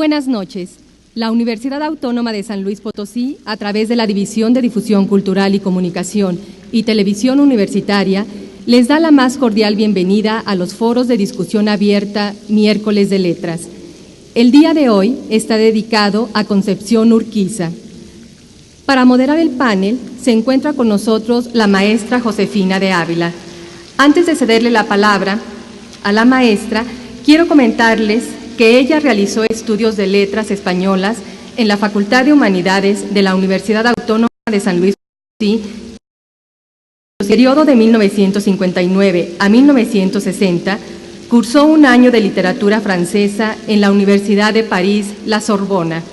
Buenas noches. La Universidad Autónoma de San Luis Potosí, a través de la División de Difusión Cultural y Comunicación y Televisión Universitaria, les da la más cordial bienvenida a los foros de discusión abierta Miércoles de Letras. El día de hoy está dedicado a Concepción Urquiza. Para moderar el panel se encuentra con nosotros la maestra Josefina de Ávila. Antes de cederle la palabra a la maestra, quiero comentarles que ella realizó estudios de letras españolas en la Facultad de Humanidades de la Universidad Autónoma de San Luis Potosí. En el periodo de 1959 a 1960, cursó un año de literatura francesa en la Universidad de París, la Sorbona.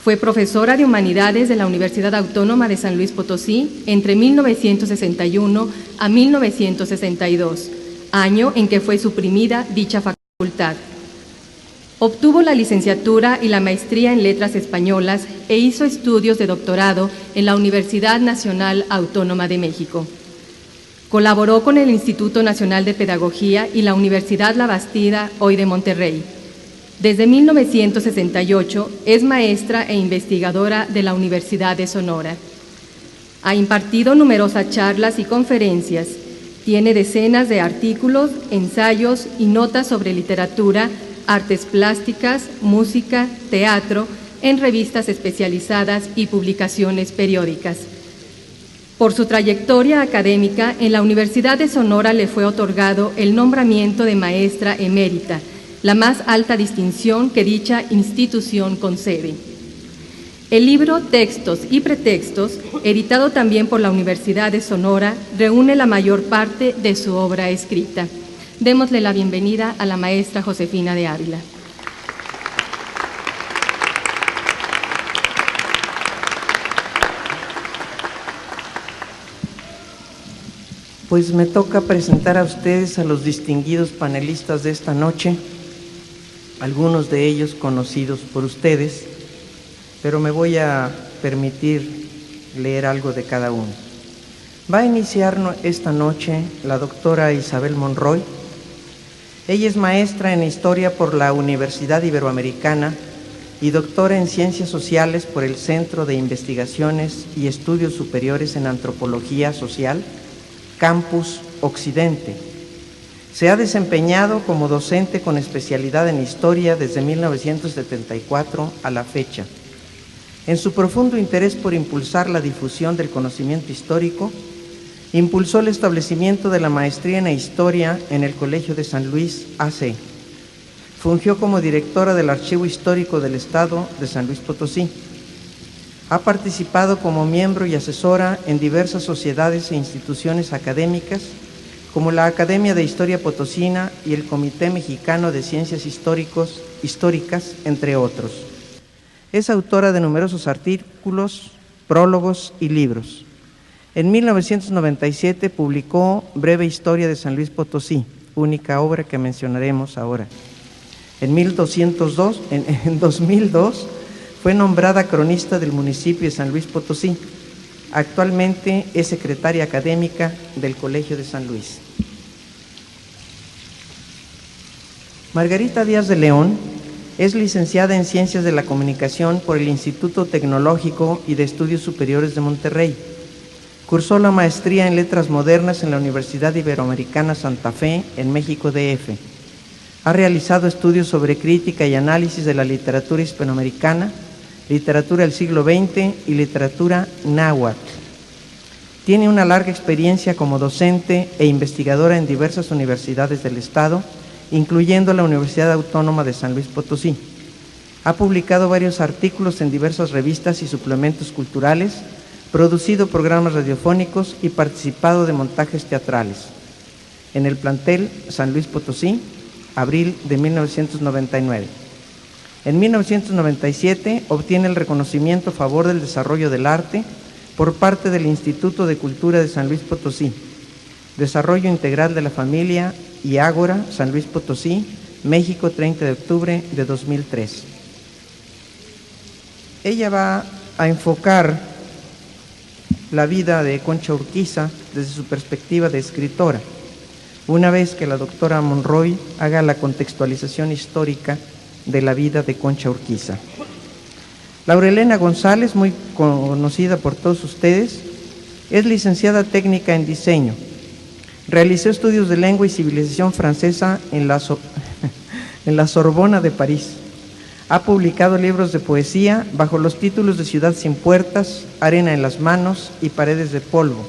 Fue profesora de Humanidades de la Universidad Autónoma de San Luis Potosí entre 1961 a 1962, año en que fue suprimida dicha facultad. Obtuvo la licenciatura y la maestría en Letras Españolas e hizo estudios de doctorado en la Universidad Nacional Autónoma de México. Colaboró con el Instituto Nacional de Pedagogía y la Universidad La Bastida, hoy de Monterrey. Desde 1968 es maestra e investigadora de la Universidad de Sonora. Ha impartido numerosas charlas y conferencias. Tiene decenas de artículos, ensayos y notas sobre literatura, artes plásticas, música, teatro, en revistas especializadas y publicaciones periódicas. Por su trayectoria académica, en la Universidad de Sonora le fue otorgado el nombramiento de maestra emérita, la más alta distinción que dicha institución concede. El libro Textos y Pretextos, editado también por la Universidad de Sonora, reúne la mayor parte de su obra escrita. Démosle la bienvenida a la maestra Josefina de Ávila. Pues me toca presentar a ustedes a los distinguidos panelistas de esta noche, algunos de ellos conocidos por ustedes, pero me voy a permitir leer algo de cada uno. Va a iniciar esta noche la doctora Isabel Monroy. Ella es maestra en Historia por la Universidad Iberoamericana y doctora en Ciencias Sociales por el Centro de Investigaciones y Estudios Superiores en Antropología Social, Campus Occidente. Se ha desempeñado como docente con especialidad en Historia desde 1974 a la fecha. En su profundo interés por impulsar la difusión del conocimiento histórico, impulsó el establecimiento de la maestría en Historia en el Colegio de San Luis AC. Fungió como directora del Archivo Histórico del Estado de San Luis Potosí. Ha participado como miembro y asesora en diversas sociedades e instituciones académicas, como la Academia de Historia Potosina y el Comité Mexicano de Ciencias Históricas, entre otros. Es autora de numerosos artículos, prólogos y libros. En 1997 publicó Breve Historia de San Luis Potosí, única obra que mencionaremos ahora. En 2002 fue nombrada cronista del municipio de San Luis Potosí. Actualmente es secretaria académica del Colegio de San Luis. Margarita Díaz de León es licenciada en Ciencias de la Comunicación por el Instituto Tecnológico y de Estudios Superiores de Monterrey. Cursó la maestría en Letras Modernas en la Universidad Iberoamericana Santa Fe, en México DF. Ha realizado estudios sobre crítica y análisis de la literatura hispanoamericana, literatura del siglo XX y literatura náhuatl. Tiene una larga experiencia como docente e investigadora en diversas universidades del Estado, incluyendo la Universidad Autónoma de San Luis Potosí. Ha publicado varios artículos en diversas revistas y suplementos culturales, producido programas radiofónicos y participado de montajes teatrales. En el plantel San Luis Potosí, abril de 1999. En 1997 obtiene el reconocimiento a favor del desarrollo del arte por parte del Instituto de Cultura de San Luis Potosí, Desarrollo Integral de la Familia y Ágora, San Luis Potosí, México, 30 de octubre de 2003. Ella va a enfocar la vida de Concha Urquiza desde su perspectiva de escritora. Una vez que la doctora Monroy haga la contextualización histórica de la vida de Concha Urquiza. Laurelena González, muy conocida por todos ustedes, es licenciada técnica en diseño. Realizó estudios de lengua y civilización francesa en la Sorbona de París. Ha publicado libros de poesía bajo los títulos de Ciudad sin puertas, Arena en las manos y Paredes de polvo.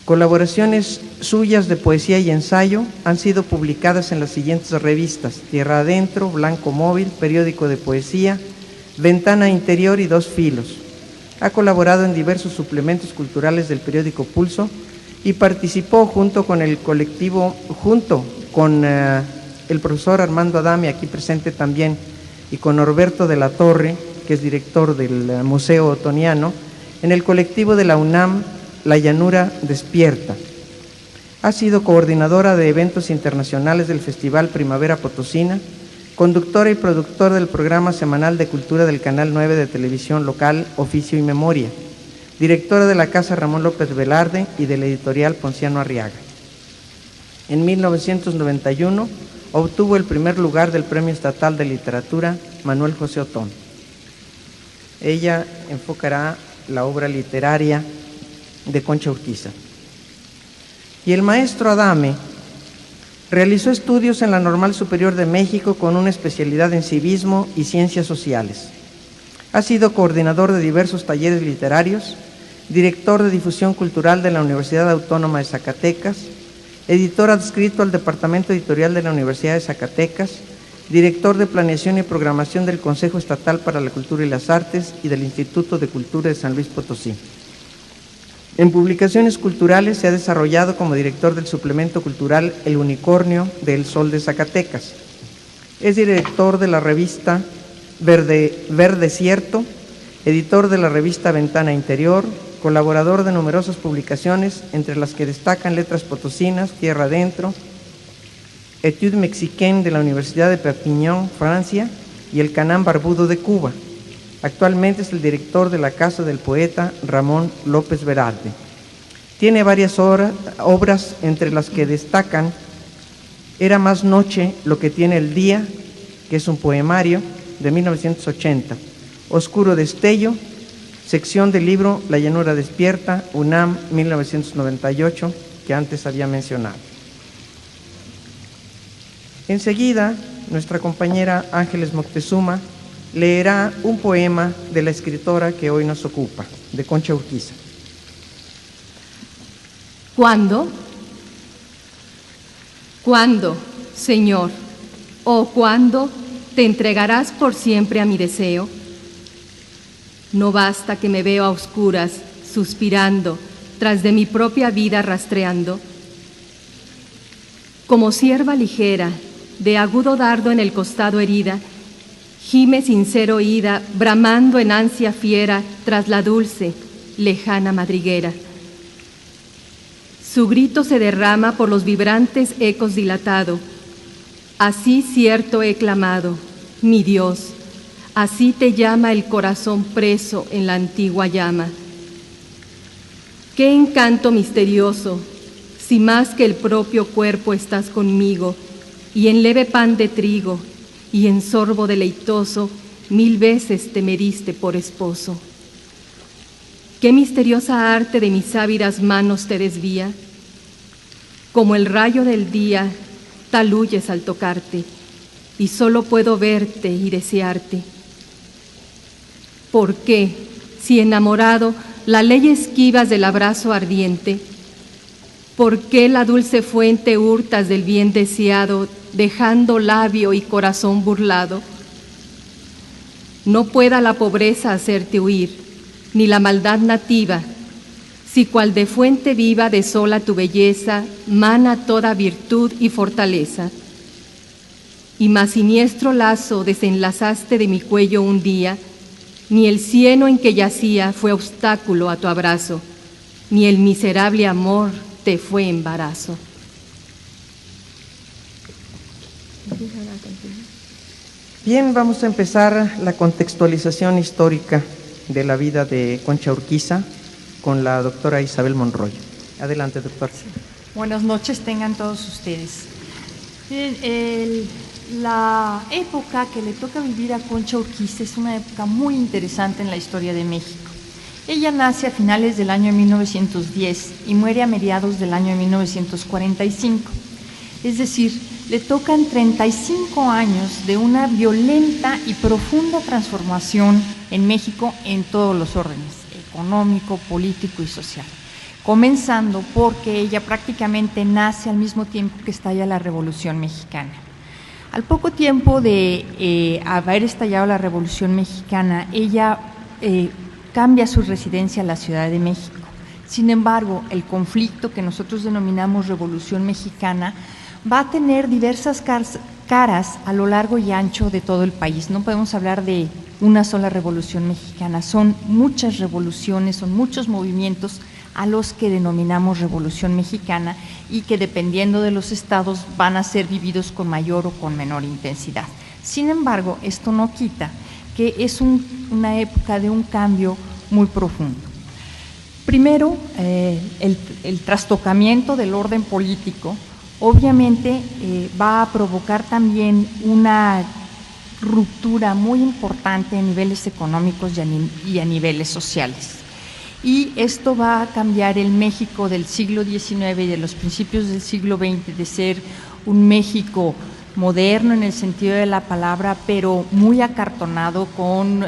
Colaboraciones suyas de poesía y ensayo han sido publicadas en las siguientes revistas: Tierra Adentro, Blanco Móvil, Periódico de Poesía, Ventana Interior y Dos Filos. Ha colaborado en diversos suplementos culturales del periódico Pulso y participó junto con el colectivo, el profesor Armando Adame, aquí presente también, y con Norberto de la Torre, que es director del Museo Otoniano, en el colectivo de la UNAM, La Llanura Despierta. Ha sido coordinadora de eventos internacionales del Festival Primavera Potosina, conductora y productora del programa semanal de cultura del Canal 9 de televisión local Oficio y Memoria, directora de la Casa Ramón López Velarde y de la editorial Ponciano Arriaga. En 1991 obtuvo el primer lugar del Premio Estatal de Literatura Manuel José Otón. Ella enfocará la obra literaria de Concha Urquiza. Y el maestro Adame realizó estudios en la Normal Superior de México con una especialidad en civismo y ciencias sociales. Ha sido coordinador de diversos talleres literarios, director de difusión cultural de la Universidad Autónoma de Zacatecas, editor adscrito al Departamento Editorial de la Universidad de Zacatecas, director de Planeación y Programación del Consejo Estatal para la Cultura y las Artes y del Instituto de Cultura de San Luis Potosí. En publicaciones culturales se ha desarrollado como director del suplemento cultural El Unicornio de El Sol de Zacatecas. Es director de la revista Verde Cierto, editor de la revista Ventana Interior, colaborador de numerosas publicaciones, entre las que destacan Letras Potosinas, Tierra Adentro, Études Mexicaines de la Universidad de Perpignan, Francia, y el Canán Barbudo de Cuba. Actualmente es el director de la Casa del Poeta Ramón López Velarde. Tiene varias obras, entre las que destacan Era más noche lo que tiene el día, que es un poemario de 1980, Oscuro Destello, sección del libro La Llanura Despierta, UNAM, 1998, que antes había mencionado. Enseguida, nuestra compañera Ángeles Moctezuma leerá un poema de la escritora que hoy nos ocupa, de Concha Urquiza. ¿Cuándo? ¿Cuándo, Señor? ¿O cuándo te entregarás por siempre a mi deseo? No basta que me veo a oscuras, suspirando, tras de mi propia vida rastreando. Como cierva ligera, de agudo dardo en el costado herida, gime sin ser oída, bramando en ansia fiera tras la dulce, lejana madriguera. Su grito se derrama por los vibrantes ecos dilatado. Así cierto he clamado, mi Dios, así te llama el corazón preso en la antigua llama. Qué encanto misterioso, si más que el propio cuerpo estás conmigo, y en leve pan de trigo, y en sorbo deleitoso, 1000 veces te me diste por esposo. ¿Qué misteriosa arte de mis ávidas manos te desvía? Como el rayo del día, tal huyes al tocarte, y solo puedo verte y desearte. ¿Por qué, si enamorado, la ley esquivas del abrazo ardiente? ¿Por qué la dulce fuente hurtas del bien deseado, dejando labio y corazón burlado? No pueda la pobreza hacerte huir, ni la maldad nativa, si cual de fuente viva de sola tu belleza mana toda virtud y fortaleza. Y más siniestro lazo desenlazaste de mi cuello un día, ni el cieno en que yacía fue obstáculo a tu abrazo, ni el miserable amor te fue embarazo. Bien, vamos a empezar la contextualización histórica de la vida de Concha Urquiza con la doctora Isabel Monroy. Adelante, doctora. Buenas noches tengan todos ustedes. La época que le toca vivir a Concha Urquiza es una época muy interesante en la historia de México. Ella nace a finales del año 1910 y muere a mediados del año 1945. Es decir, le tocan 35 años de una violenta y profunda transformación en México en todos los órdenes, económico, político y social. Comenzando porque ella prácticamente nace al mismo tiempo que estalla la Revolución Mexicana. Al poco tiempo de haber estallado la Revolución Mexicana, ella cambia su residencia a la Ciudad de México. Sin embargo, el conflicto que nosotros denominamos Revolución Mexicana va a tener diversas caras a lo largo y ancho de todo el país. No podemos hablar de una sola Revolución Mexicana, son muchas revoluciones, son muchos movimientos a los que denominamos Revolución Mexicana y que dependiendo de los estados van a ser vividos con mayor o con menor intensidad. Sin embargo, esto no quita que es una época de un cambio muy profundo. Primero, el trastocamiento del orden político obviamente va a provocar también una ruptura muy importante a niveles económicos y a niveles sociales. Y esto va a cambiar el México del siglo XIX y de los principios del siglo XX de ser un México moderno en el sentido de la palabra, pero muy acartonado, con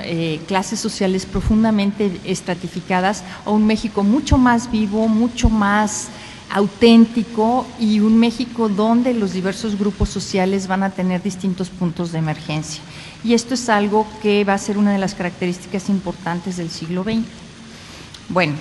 clases sociales profundamente estratificadas, a un México mucho más vivo, mucho más auténtico, y un México donde los diversos grupos sociales van a tener distintos puntos de emergencia. Y esto es algo que va a ser una de las características importantes del siglo XX. Bueno,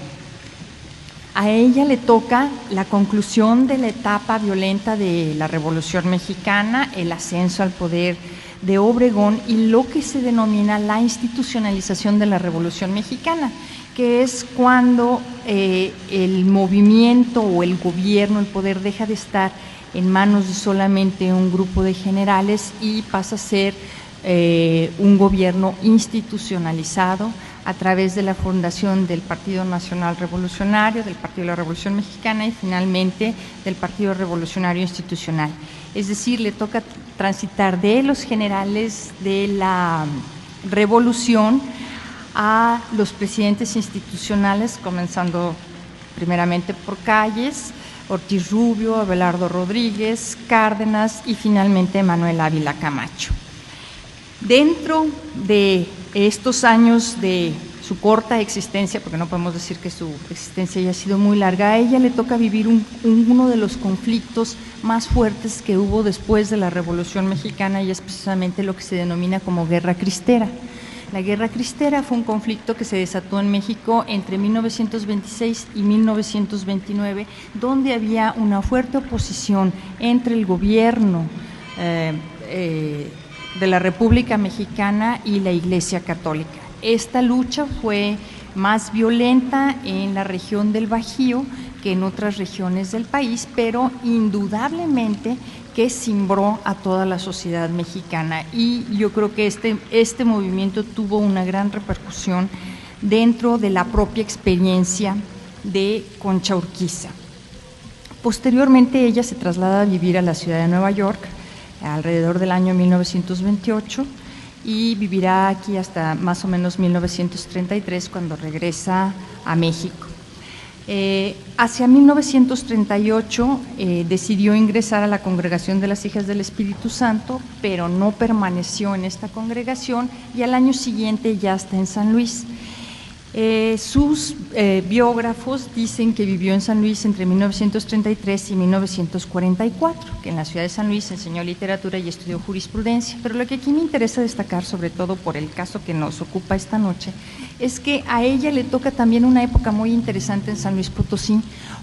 a ella le toca la conclusión de la etapa violenta de la Revolución Mexicana, el ascenso al poder de Obregón y lo que se denomina la institucionalización de la Revolución Mexicana, que es cuando el movimiento o el gobierno, el poder, deja de estar en manos de solamente un grupo de generales y pasa a ser un gobierno institucionalizado a través de la fundación del Partido Nacional Revolucionario, del Partido de la Revolución Mexicana y finalmente del Partido Revolucionario Institucional. Es decir, le toca transitar de los generales de la Revolución a los presidentes institucionales, comenzando primeramente por Calles, Ortiz Rubio, Abelardo Rodríguez, Cárdenas y finalmente Manuel Ávila Camacho. Dentro de estos años de su corta existencia, porque no podemos decir que su existencia haya sido muy larga, a ella le toca vivir uno de los conflictos más fuertes que hubo después de la Revolución Mexicana, y es precisamente lo que se denomina como Guerra Cristera. La Guerra Cristera fue un conflicto que se desató en México entre 1926 y 1929, donde había una fuerte oposición entre el gobierno de la República Mexicana y la Iglesia Católica. Esta lucha fue más violenta en la región del Bajío que en otras regiones del país, pero indudablemente que cimbró a toda la sociedad mexicana, y yo creo que este movimiento tuvo una gran repercusión dentro de la propia experiencia de Concha Urquiza. Posteriormente ella se traslada a vivir a la ciudad de Nueva York alrededor del año 1928 y vivirá aquí hasta más o menos 1933, cuando regresa a México. Hacia 1938 decidió ingresar a la Congregación de las Hijas del Espíritu Santo, pero no permaneció en esta congregación y al año siguiente ya está en San Luis. Sus biógrafos dicen que vivió en San Luis entre 1933 y 1944, que en la ciudad de San Luis enseñó literatura y estudió jurisprudencia. Pero lo que aquí me interesa destacar, sobre todo por el caso que nos ocupa esta noche, es que a ella le toca también una época muy interesante en San Luis Potosí,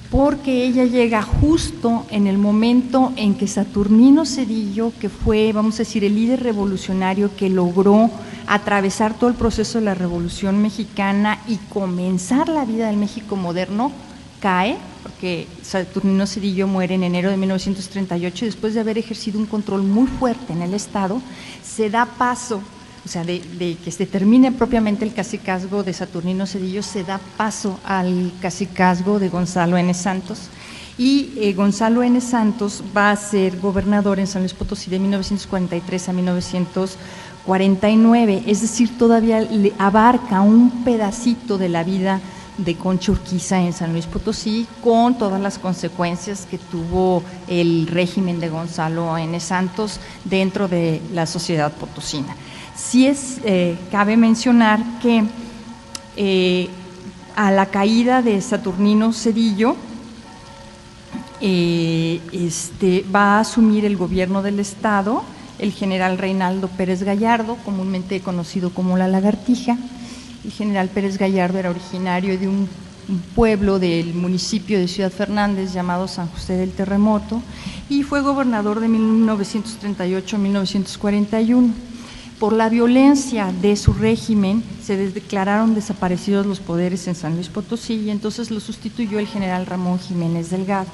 porque ella llega justo en el momento en que Saturnino Cedillo, que fue, vamos a decir, el líder revolucionario que logró atravesar todo el proceso de la Revolución Mexicana y comenzar la vida del México moderno, cae, porque Saturnino Cedillo muere en enero de 1938 y después de haber ejercido un control muy fuerte en el Estado, se da paso, o sea, de que se termine propiamente el cacicazgo de Saturnino Cedillo, se da paso al cacicazgo de Gonzalo N. Santos, y Gonzalo N. Santos va a ser gobernador en San Luis Potosí de 1943 a 1949, es decir, todavía le abarca un pedacito de la vida de Concha Urquiza en San Luis Potosí, con todas las consecuencias que tuvo el régimen de Gonzalo N. Santos dentro de la sociedad potosina. Sí cabe mencionar que a la caída de Saturnino Cedillo va a asumir el gobierno del Estado el general Reinaldo Pérez Gallardo, comúnmente conocido como La Lagartija. El general Pérez Gallardo era originario de un pueblo del municipio de Ciudad Fernández llamado San José del Terremoto y fue gobernador de 1938 a 1941. Por la violencia de su régimen se declararon desaparecidos los poderes en San Luis Potosí y entonces lo sustituyó el general Ramón Jiménez Delgado.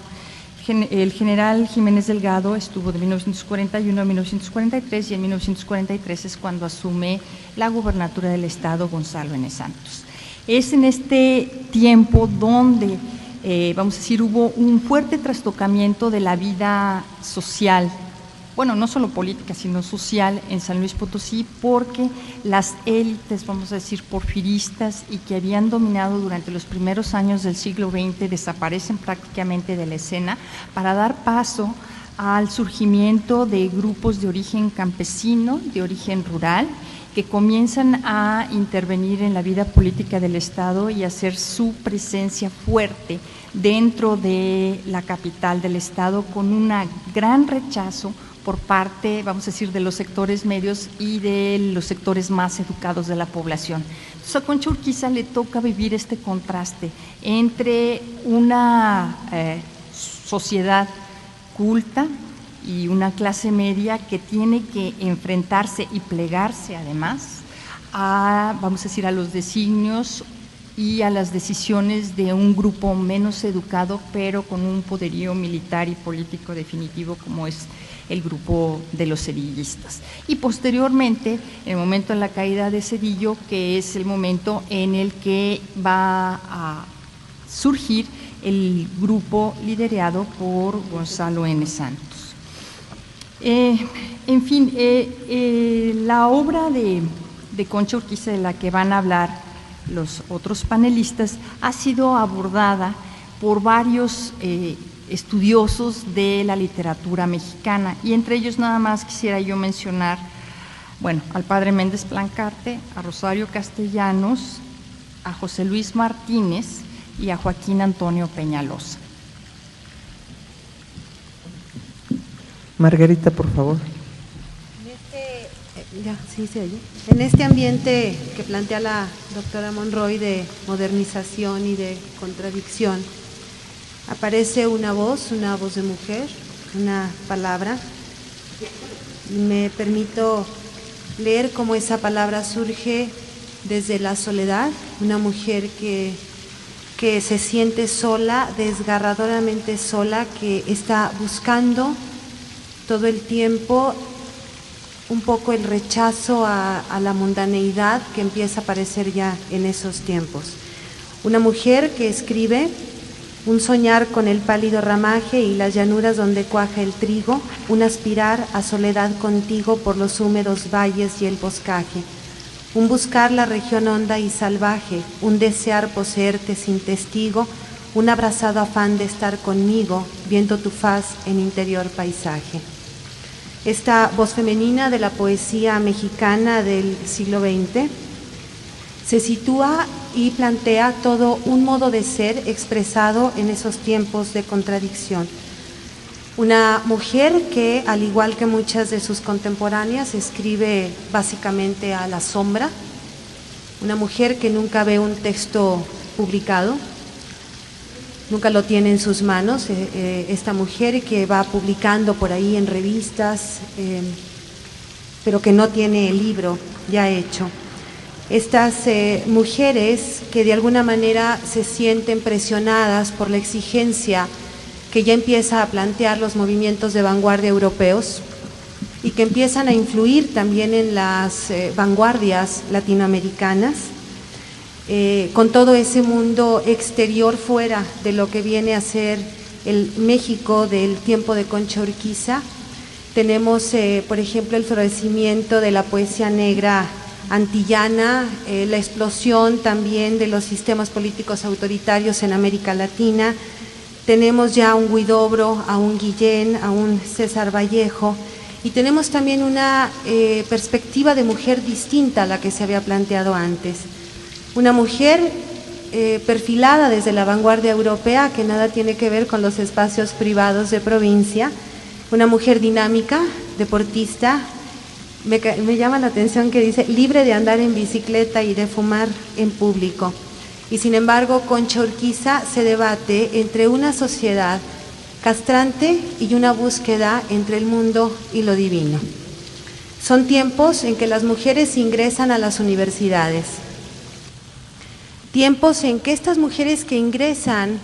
El general Jiménez Delgado estuvo de 1941 a 1943 y en 1943 es cuando asume la gubernatura del Estado Gonzalo N. Santos. Es en este tiempo donde, vamos a decir, hubo un fuerte trastocamiento de la vida social, bueno, no solo política, sino social en San Luis Potosí, porque las élites, vamos a decir, porfiristas y que habían dominado durante los primeros años del siglo XX desaparecen prácticamente de la escena para dar paso al surgimiento de grupos de origen campesino, de origen rural, que comienzan a intervenir en la vida política del Estado y a hacer su presencia fuerte dentro de la capital del Estado con un gran rechazo por parte, vamos a decir, de los sectores medios y de los sectores más educados de la población. Entonces a Concha Urquiza le toca vivir este contraste entre una sociedad culta y una clase media que tiene que enfrentarse y plegarse además a, vamos a decir, a los designios y a las decisiones de un grupo menos educado, pero con un poderío militar y político definitivo como es el grupo de los cedillistas. Y posteriormente, en el momento de la caída de Cedillo, que es el momento en el que va a surgir el grupo liderado por Gonzalo N. Santos. En fin, la obra de Concha Urquiza, de la que van a hablar los otros panelistas, ha sido abordada por varios estudiosos de la literatura mexicana y entre ellos nada más quisiera yo mencionar, bueno, al padre Méndez Plancarte, a Rosario Castellanos, a José Luis Martínez y a Joaquín Antonio Peñalosa. Margarita, por favor. En este ambiente que plantea la doctora Monroy de modernización y de contradicción, aparece una voz de mujer, una palabra, y me permito leer cómo esa palabra surge desde la soledad, una mujer que se siente sola, desgarradoramente sola, que está buscando todo el tiempo un poco el rechazo a la mundaneidad que empieza a aparecer ya en esos tiempos. Una mujer que escribe: un soñar con el pálido ramaje y las llanuras donde cuaja el trigo, un aspirar a soledad contigo por los húmedos valles y el boscaje, un buscar la región honda y salvaje, un desear poseerte sin testigo, un abrazado afán de estar conmigo, viendo tu faz en interior paisaje. Esta voz femenina de la poesía mexicana del siglo XX se sitúa y plantea todo un modo de ser expresado en esos tiempos de contradicción. Una mujer que, al igual que muchas de sus contemporáneas, escribe básicamente a la sombra, una mujer que nunca ve un texto publicado, nunca lo tiene en sus manos, esta mujer que va publicando por ahí en revistas, pero que no tiene el libro ya hecho. Estas mujeres que de alguna manera se sienten presionadas por la exigencia que ya empieza a plantear los movimientos de vanguardia europeos y que empiezan a influir también en las vanguardias latinoamericanas, con todo ese mundo exterior fuera de lo que viene a ser el México del tiempo de Concha Urquiza. Tenemos, por ejemplo, el florecimiento de la poesía negra antillana, la explosión también de los sistemas políticos autoritarios en América Latina. Tenemos ya a un Huidobro, a un Guillén, a un César Vallejo, y tenemos también una perspectiva de mujer distinta a la que se había planteado antes. Una mujer perfilada desde la vanguardia europea, que nada tiene que ver con los espacios privados de provincia, una mujer dinámica, deportista. Me llama la atención que dice libre de andar en bicicleta y de fumar en público. Y sin embargo, Concha Urquiza se debate entre una sociedad castrante y una búsqueda entre el mundo y lo divino. Son tiempos en que las mujeres ingresan a las universidades, tiempos en que estas mujeres que ingresan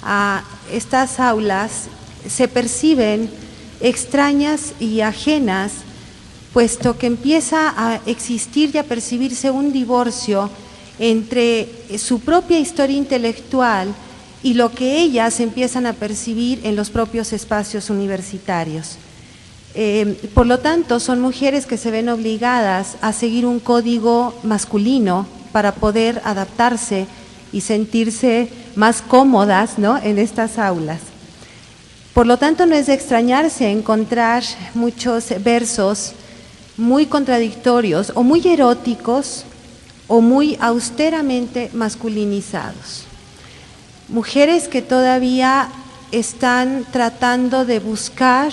a estas aulas se perciben extrañas y ajenas, puesto que empieza a existir y a percibirse un divorcio entre su propia historia intelectual y lo que ellas empiezan a percibir en los propios espacios universitarios. Por lo tanto, son mujeres que se ven obligadas a seguir un código masculino para poder adaptarse y sentirse más cómodas, ¿no?, en estas aulas. Por lo tanto, no es de extrañarse encontrar muchos versos muy contradictorios o muy eróticos o muy austeramente masculinizados. Mujeres que todavía están tratando de buscar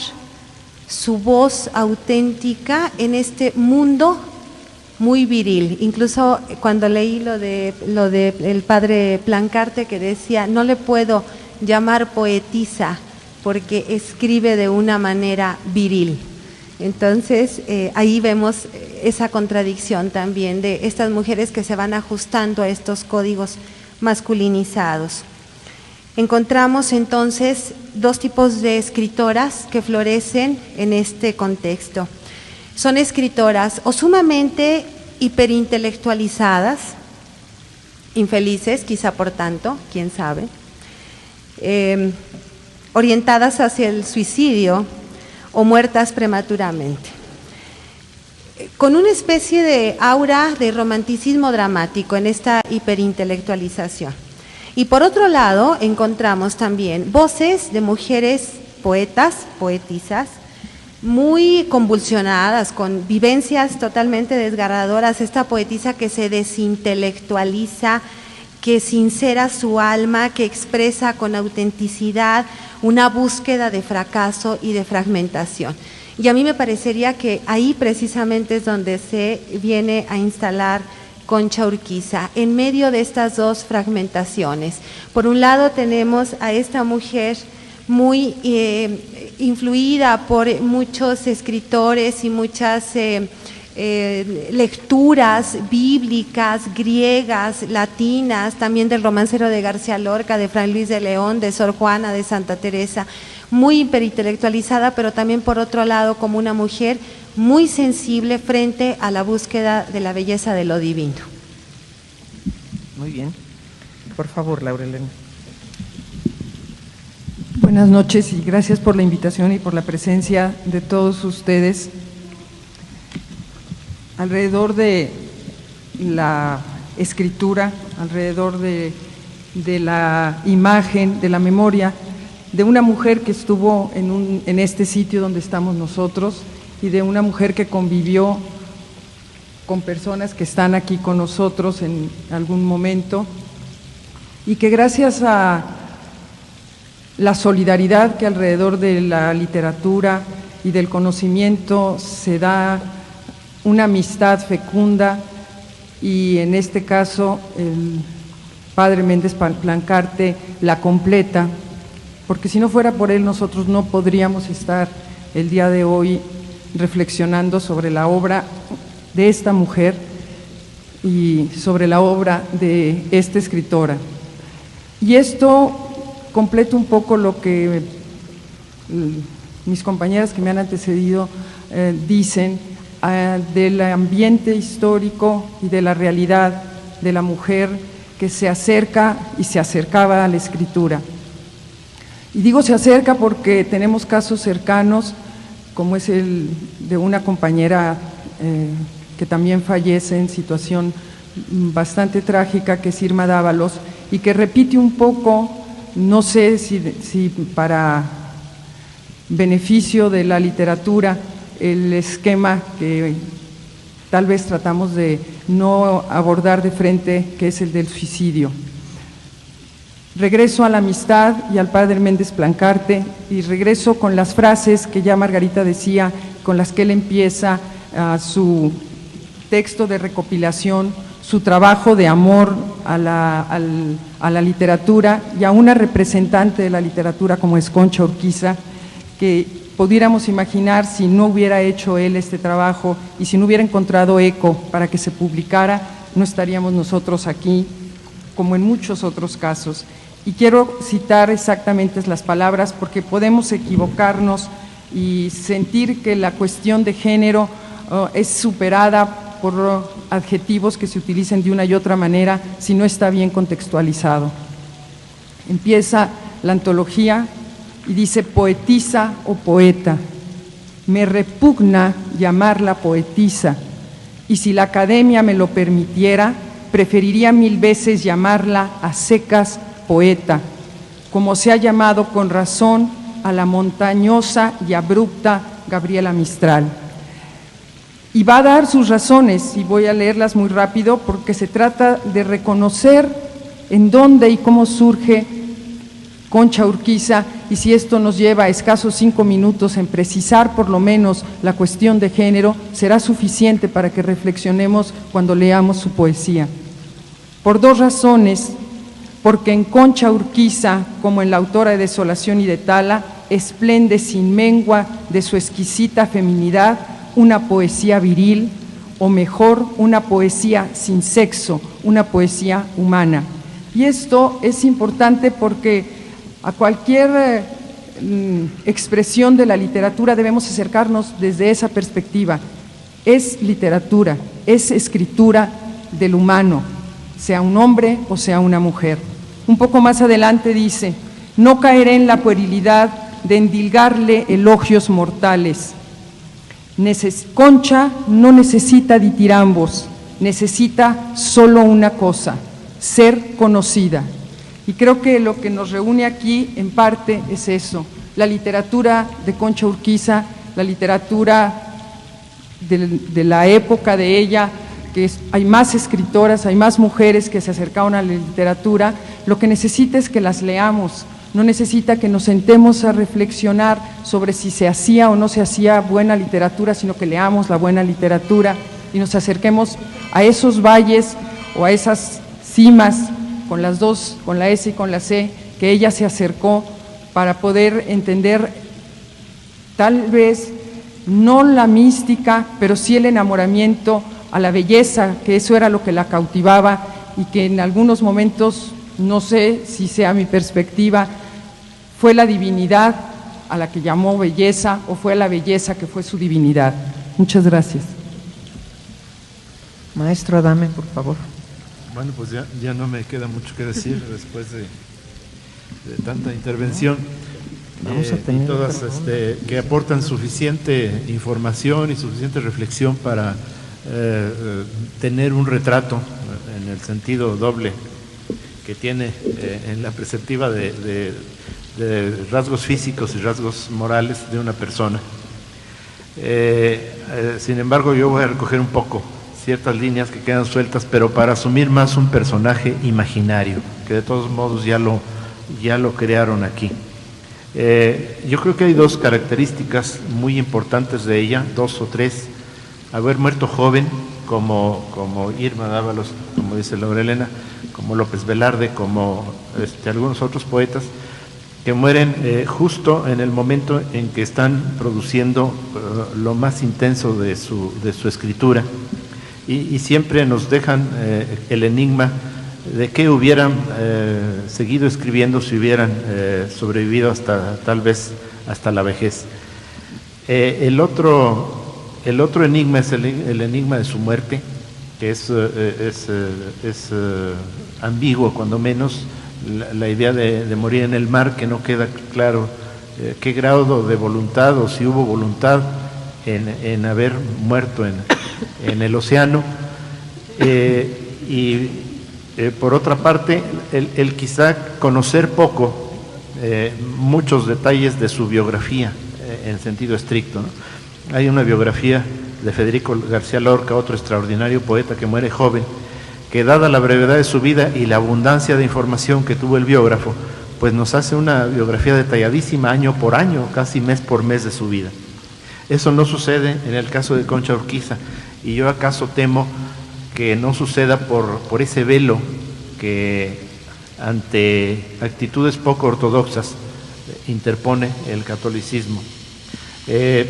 su voz auténtica en este mundo muy viril. Incluso cuando leí lo de el padre Plancarte, que decía, no le puedo llamar poetisa porque escribe de una manera viril. Entonces, ahí vemos esa contradicción también de estas mujeres que se van ajustando a estos códigos masculinizados. Encontramos entonces dos tipos de escritoras que florecen en este contexto. Son escritoras o sumamente hiperintelectualizadas, infelices quizá por tanto, quién sabe, orientadas hacia el suicidio o muertas prematuramente, con una especie de aura de romanticismo dramático en esta hiperintelectualización. Y por otro lado, encontramos también voces de mujeres poetas, poetisas, muy convulsionadas, con vivencias totalmente desgarradoras. Esta poetisa que se desintelectualiza, que sincera su alma, que expresa con autenticidad una búsqueda de fracaso y de fragmentación. Y a mí me parecería que ahí precisamente es donde se viene a instalar Concha Urquiza, en medio de estas dos fragmentaciones. Por un lado tenemos a esta mujer muy influida por muchos escritores y muchas lecturas bíblicas, griegas, latinas, también del romancero de García Lorca, de Fray Luis de León, de Sor Juana, de Santa Teresa, muy hiperintelectualizada, pero también por otro lado como una mujer muy sensible frente a la búsqueda de la belleza de lo divino. Muy bien. Por favor, Laura Elena. Buenas noches y gracias por la invitación y por la presencia de todos ustedes. Alrededor de la escritura, alrededor de la imagen, de la memoria de una mujer que estuvo en este sitio donde estamos nosotros y de una mujer que convivió con personas que están aquí con nosotros en algún momento y que gracias a la solidaridad que alrededor de la literatura y del conocimiento se da una amistad fecunda, y en este caso el padre Méndez Plancarte la completa, porque si no fuera por él nosotros no podríamos estar el día de hoy reflexionando sobre la obra de esta mujer y sobre la obra de esta escritora. Y esto completa un poco lo que mis compañeras que me han antecedido dicen del ambiente histórico y de la realidad de la mujer que se acerca y se acercaba a la escritura. Y digo se acerca porque tenemos casos cercanos, como es el de una compañera que también fallece en situación bastante trágica, que es Irma Dávalos, y que repite un poco, no sé si para beneficio de la literatura, el esquema que tal vez tratamos de no abordar de frente, que es el del suicidio. Regreso a la amistad y al padre Méndez Plancarte, y regreso con las frases que ya Margarita decía, con las que él empieza su texto de recopilación, su trabajo de amor a la literatura y a una representante de la literatura como es Concha Urquiza, que pudiéramos imaginar si no hubiera hecho él este trabajo y si no hubiera encontrado eco para que se publicara, no estaríamos nosotros aquí, como en muchos otros casos. Y quiero citar exactamente las palabras porque podemos equivocarnos y sentir que la cuestión de género es superada por adjetivos que se utilicen de una y otra manera si no está bien contextualizado. Empieza la antología y dice poetisa o poeta. Me repugna llamarla poetisa, y si la academia me lo permitiera, preferiría 1000 veces llamarla a secas poeta, como se ha llamado con razón a la montañosa y abrupta Gabriela Mistral. Y va a dar sus razones, y voy a leerlas muy rápido, porque se trata de reconocer en dónde y cómo surge Concha Urquiza, y si esto nos lleva a escasos 5 minutos en precisar por lo menos la cuestión de género, será suficiente para que reflexionemos cuando leamos su poesía. Por 2 razones: porque en Concha Urquiza, como en la autora de Desolación y de Tala, esplende sin mengua de su exquisita feminidad una poesía viril, o mejor, una poesía sin sexo, una poesía humana. Y esto es importante porque a cualquier expresión de la literatura debemos acercarnos desde esa perspectiva. Es literatura, es escritura del humano, sea un hombre o sea una mujer. Un poco más adelante dice: no caeré en la puerilidad de endilgarle elogios mortales. Concha no necesita ditirambos, necesita solo una cosa: ser conocida. Y creo que lo que nos reúne aquí en parte es eso, la literatura de Concha Urquiza, la literatura de la época de ella, que hay más escritoras, hay más mujeres que se acercaron a la literatura. Lo que necesita es que las leamos, no necesita que nos sentemos a reflexionar sobre si se hacía o no se hacía buena literatura, sino que leamos la buena literatura y nos acerquemos a esos valles o a esas cimas, con las dos, con la S y con la C, que ella se acercó para poder entender tal vez no la mística, pero sí el enamoramiento a la belleza, que eso era lo que la cautivaba y que en algunos momentos, no sé si sea mi perspectiva, fue la divinidad a la que llamó belleza o fue la belleza que fue su divinidad. Muchas gracias. Maestro Adame, por favor. Bueno, pues ya no me queda mucho que decir después de tanta intervención. Vamos a tener y todas que aportan suficiente información y suficiente reflexión para tener un retrato en el sentido doble que tiene en la perspectiva de rasgos físicos y rasgos morales de una persona. Sin embargo, yo voy a recoger un poco ciertas líneas que quedan sueltas, pero para asumir más un personaje imaginario, que de todos modos ya lo crearon aquí. Yo creo que hay 2 características muy importantes de ella, 2 o 3. Haber muerto joven, como Irma Dávalos, como dice Laura Elena, como López Velarde, como algunos otros poetas, que mueren justo en el momento en que están produciendo lo más intenso de su escritura. Y siempre nos dejan el enigma de qué hubieran seguido escribiendo si hubieran sobrevivido tal vez hasta la vejez. El otro enigma es el enigma de su muerte, que es ambiguo cuando menos, la idea de morir en el mar, que no queda claro qué grado de voluntad o si hubo voluntad en haber muerto en el océano. Por otra parte, el quizá conocer poco muchos detalles de su biografía en sentido estricto, ¿no? Hay una biografía de Federico García Lorca, otro extraordinario poeta que muere joven, que dada la brevedad de su vida y la abundancia de información que tuvo el biógrafo, pues nos hace una biografía detalladísima año por año, casi mes por mes de su vida. Eso no sucede en el caso de Concha Urquiza, y yo acaso temo que no suceda por ese velo que ante actitudes poco ortodoxas interpone el catolicismo.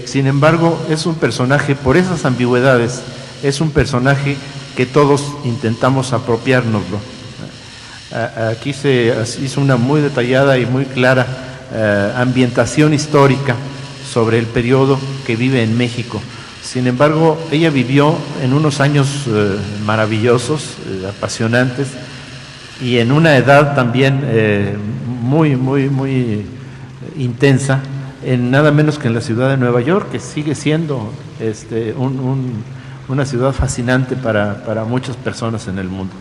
Sin embargo, es un personaje, por esas ambigüedades, es un personaje que todos intentamos apropiárnoslo. Aquí se hizo una muy detallada y muy clara ambientación histórica sobre el periodo que vive en México. Sin embargo, ella vivió en unos años maravillosos, apasionantes, y en una edad también muy intensa, en nada menos que en la ciudad de Nueva York, que sigue siendo una ciudad fascinante para muchas personas en el mundo.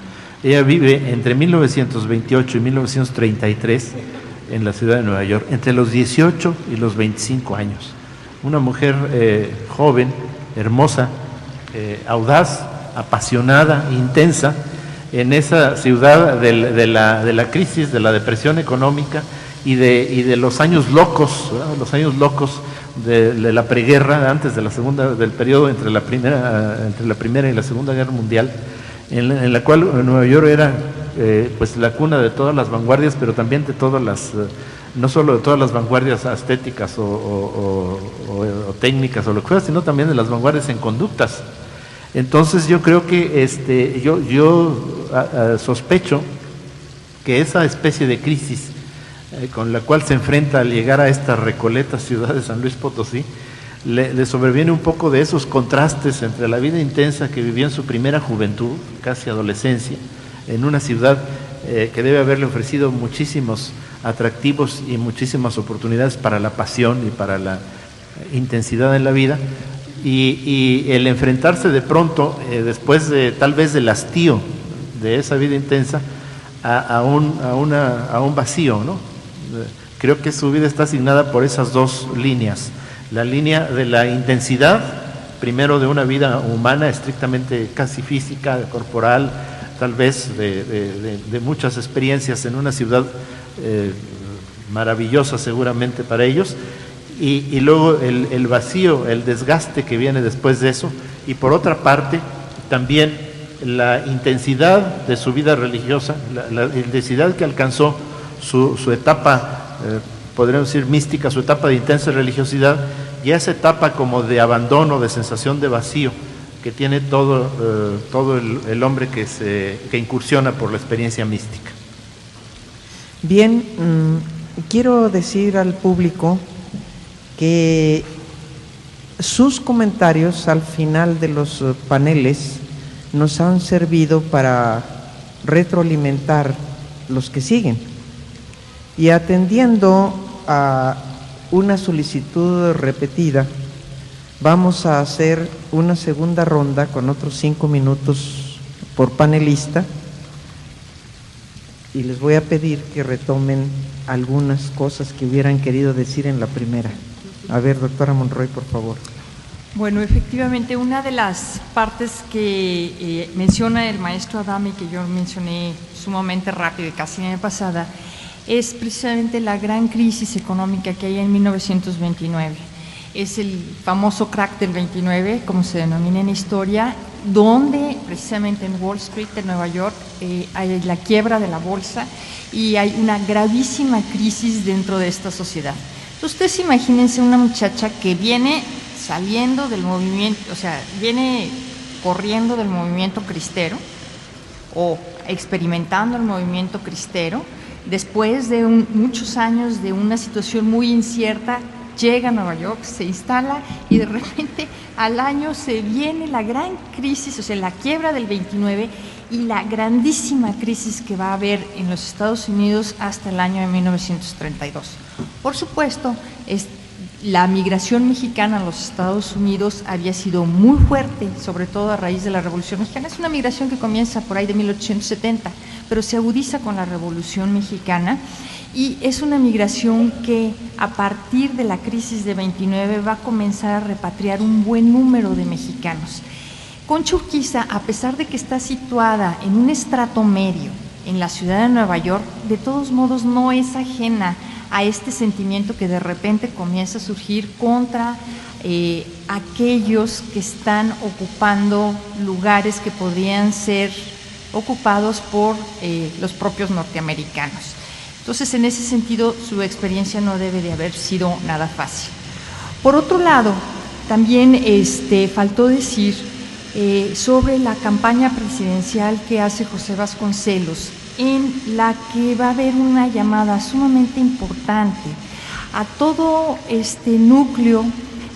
Ella vive entre 1928 y 1933 en la ciudad de Nueva York, entre los 18 y los 25 años. Una mujer joven, hermosa, audaz, apasionada, intensa, en esa ciudad de la crisis, de la depresión económica y de los años locos, ¿verdad? Los años locos de la preguerra, antes de del periodo entre la primera y la Segunda Guerra Mundial, en la cual Nueva York era pues la cuna de todas las vanguardias, pero también de todas las, no solo de todas las vanguardias estéticas o técnicas o lo que fuera, sino también de las vanguardias en conductas. Entonces yo creo que yo sospecho que esa especie de crisis con la cual se enfrenta al llegar a esta recoleta ciudad de San Luis Potosí, le sobreviene un poco de esos contrastes entre la vida intensa que vivió en su primera juventud, casi adolescencia, en una ciudad que debe haberle ofrecido muchísimos atractivos y muchísimas oportunidades para la pasión y para la intensidad en la vida, y el enfrentarse de pronto, después de tal vez del hastío de esa vida intensa, a un vacío, ¿no? Creo que su vida está asignada por esas dos líneas: la línea de la intensidad, primero de una vida humana estrictamente casi física, corporal, tal vez de muchas experiencias en una ciudad maravillosa seguramente para ellos, y luego el vacío, el desgaste que viene después de eso, y por otra parte también la intensidad de su vida religiosa, la intensidad que alcanzó su etapa, podríamos decir mística, su etapa de intensa religiosidad, y esa etapa como de abandono, de sensación de vacío que tiene todo el hombre que incursiona por la experiencia mística. Bien, quiero decir al público que sus comentarios al final de los paneles nos han servido para retroalimentar los que siguen. Y atendiendo a una solicitud repetida, vamos a hacer una segunda ronda con otros 5 minutos por panelista, y les voy a pedir que retomen algunas cosas que hubieran querido decir en la primera. A ver, doctora Monroy, por favor. Bueno, efectivamente, una de las partes que menciona el maestro Adame, que yo mencioné sumamente rápido y casi en la pasada, es precisamente la gran crisis económica que hay en 1929. Es el famoso crack del 29, como se denomina en historia, donde precisamente en Wall Street de Nueva York hay la quiebra de la bolsa y hay una gravísima crisis dentro de esta sociedad. Ustedes imagínense una muchacha que viene saliendo del movimiento, o sea, viene corriendo del movimiento cristero o experimentando el movimiento cristero, después de muchos años de una situación muy incierta, llega a Nueva York, se instala y de repente al año se viene la gran crisis, o sea, la quiebra del 29 y la grandísima crisis que va a haber en los Estados Unidos hasta el año de 1932. Por supuesto, la migración mexicana a los Estados Unidos había sido muy fuerte, sobre todo a raíz de la Revolución Mexicana. Es una migración que comienza por ahí de 1870, pero se agudiza con la Revolución Mexicana y es una migración que a partir de la crisis de 29 va a comenzar a repatriar un buen número de mexicanos. Concha Urquiza, a pesar de que está situada en un estrato medio en la ciudad de Nueva York, de todos modos no es ajena a este sentimiento que de repente comienza a surgir contra aquellos que están ocupando lugares que podrían ser ocupados por los propios norteamericanos. Entonces, en ese sentido, su experiencia no debe de haber sido nada fácil. Por otro lado, también faltó decir sobre la campaña presidencial que hace José Vasconcelos, en la que va a haber una llamada sumamente importante a todo este núcleo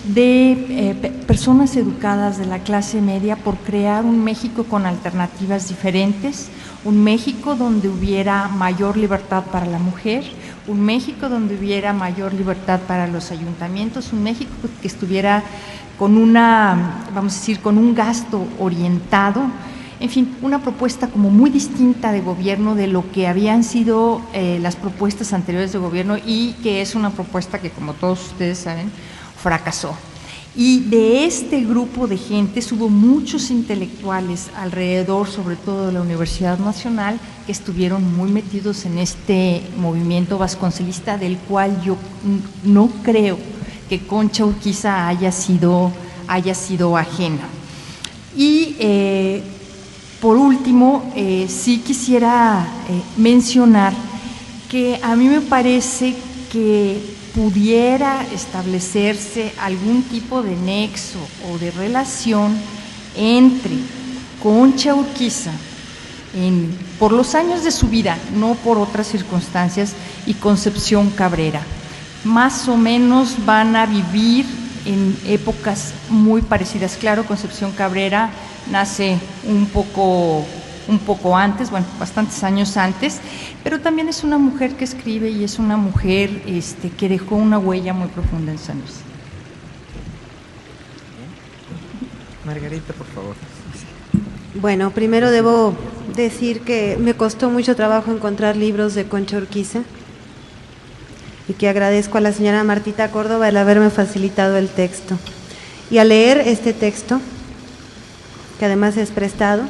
de personas educadas de la clase media por crear un México con alternativas diferentes, un México donde hubiera mayor libertad para la mujer, un México donde hubiera mayor libertad para los ayuntamientos, un México que estuviera con vamos a decir, con un gasto orientado, en fin, una propuesta como muy distinta de gobierno de lo que habían sido las propuestas anteriores de gobierno y que es una propuesta que, como todos ustedes saben, fracasó. Y de este grupo de gente hubo muchos intelectuales alrededor, sobre todo de la Universidad Nacional, que estuvieron muy metidos en este movimiento vasconcelista, del cual yo no creo que Concha Urquiza haya sido ajena. Y por último, sí quisiera mencionar que a mí me parece que pudiera establecerse algún tipo de nexo o de relación entre Concha Urquiza, por los años de su vida, no por otras circunstancias, y Concepción Cabrera. Más o menos van a vivir en épocas muy parecidas. Claro, Concepción Cabrera nace un poco antes, bueno, bastantes años antes, pero también es una mujer que escribe y es una mujer que dejó una huella muy profunda en San Luis. Margarita, por favor. Bueno, primero debo decir que me costó mucho trabajo encontrar libros de Concha Urquiza y que agradezco a la señora Martita Córdoba el haberme facilitado el texto. Y al leer este texto, que además es prestado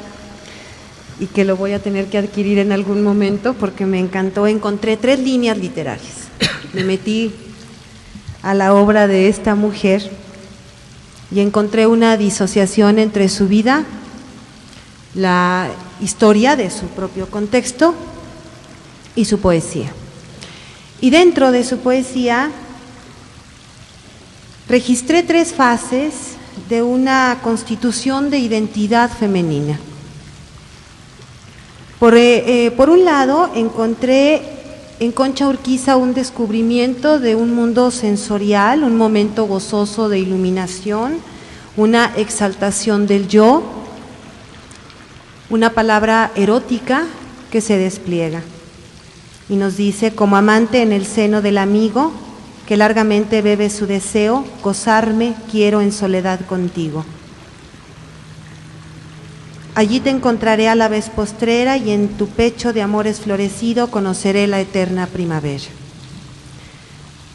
y que lo voy a tener que adquirir en algún momento porque me encantó, encontré 3 líneas literarias. Me metí a la obra de esta mujer y encontré una disociación entre su vida, la historia de su propio contexto y su poesía. Y dentro de su poesía registré 3 fases de una constitución de identidad femenina. Por un lado, encontré en Concha Urquiza un descubrimiento de un mundo sensorial, un momento gozoso de iluminación, una exaltación del yo, una palabra erótica que se despliega. Y nos dice, como amante en el seno del amigo, que largamente bebe su deseo, gozarme quiero en soledad contigo. Allí te encontraré a la vez postrera y en tu pecho de amores florecido conoceré la eterna primavera.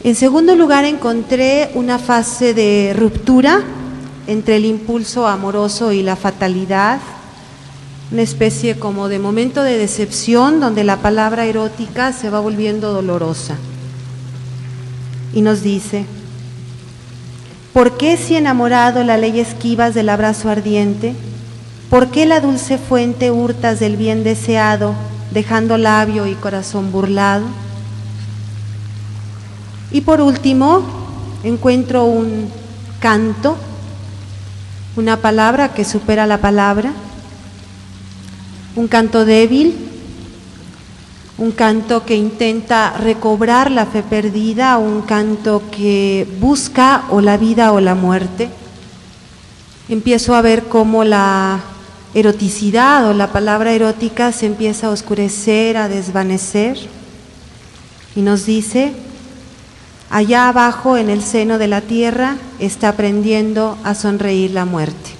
En segundo lugar, encontré una fase de ruptura entre el impulso amoroso y la fatalidad, una especie como de momento de decepción donde la palabra erótica se va volviendo dolorosa. Y nos dice, ¿por qué si enamorado la ley esquivas del abrazo ardiente? ¿Por qué la dulce fuente hurtas del bien deseado, dejando labio y corazón burlado? Y por último, encuentro un canto, una palabra que supera la palabra, un canto débil, un canto que intenta recobrar la fe perdida, un canto que busca o la vida o la muerte. Empiezo a ver cómo la eroticidad o la palabra erótica se empieza a oscurecer, a desvanecer, y nos dice: allá abajo en el seno de la tierra está aprendiendo a sonreír la muerte.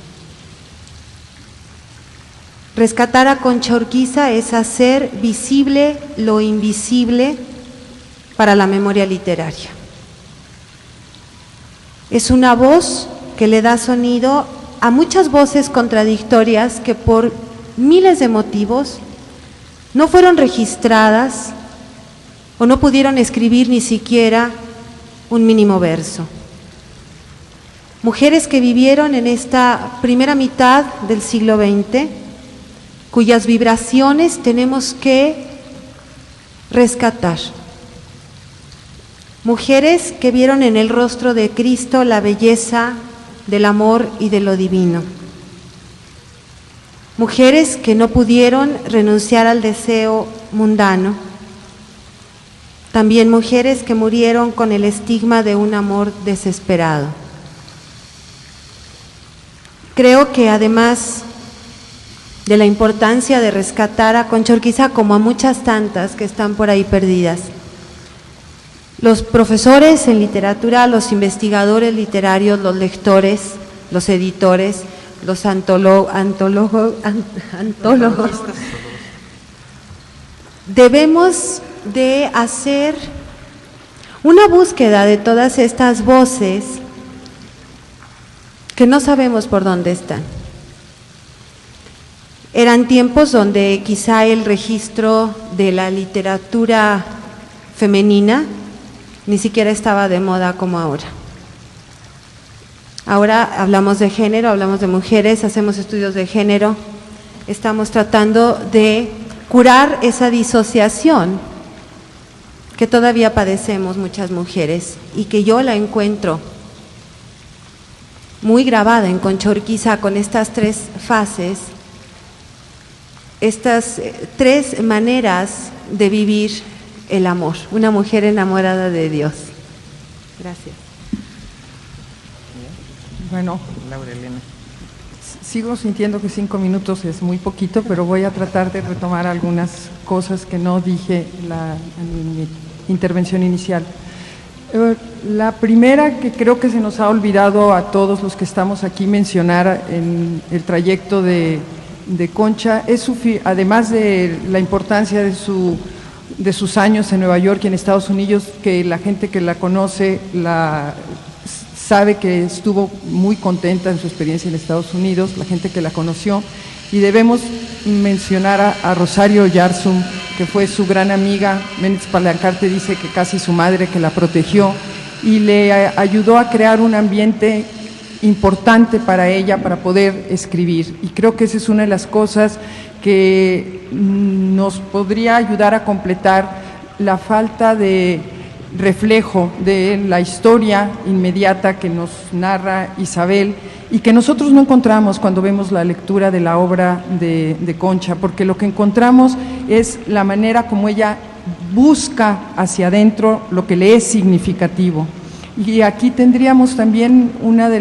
Rescatar a Concha Urquiza es hacer visible lo invisible para la memoria literaria. Es una voz que le da sonido a muchas voces contradictorias que por miles de motivos no fueron registradas o no pudieron escribir ni siquiera un mínimo verso. Mujeres que vivieron en esta primera mitad del siglo XX, cuyas vibraciones tenemos que rescatar. Mujeres que vieron en el rostro de Cristo la belleza del amor y de lo divino. Mujeres que no pudieron renunciar al deseo mundano. También mujeres que murieron con el estigma de un amor desesperado. Creo que además de la importancia de rescatar a Concha Urquiza, como a muchas tantas que están por ahí perdidas, los profesores en literatura, los investigadores literarios, los lectores, los editores, los antólogos, debemos de hacer una búsqueda de todas estas voces que no sabemos por dónde están. Eran tiempos donde quizá el registro de la literatura femenina ni siquiera estaba de moda como ahora. Ahora hablamos de género, hablamos de mujeres, hacemos estudios de género, estamos tratando de curar esa disociación que todavía padecemos muchas mujeres y que yo la encuentro muy grabada en Concha Urquiza con estas tres fases, estas tres maneras de vivir el amor, una mujer enamorada de Dios. Gracias. Bueno, sigo sintiendo que 5 minutos es muy poquito, pero voy a tratar de retomar algunas cosas que no dije en mi intervención inicial. La primera, que creo que se nos ha olvidado a todos los que estamos aquí mencionar en el trayecto de Concha, es además de la importancia de sus años en Nueva York y en Estados Unidos, que la gente que la conoce sabe que estuvo muy contenta en su experiencia en Estados Unidos, la gente que la conoció, y debemos mencionar a Rosario Yarzum, que fue su gran amiga. Méndez Plancarte dice que casi su madre, que la protegió y le ayudó a crear un ambiente importante para ella para poder escribir, y creo que esa es una de las cosas que nos podría ayudar a completar la falta de reflejo de la historia inmediata que nos narra Isabel y que nosotros no encontramos cuando vemos la lectura de la obra de Concha, porque lo que encontramos es la manera como ella busca hacia adentro lo que le es significativo. Y aquí tendríamos también una de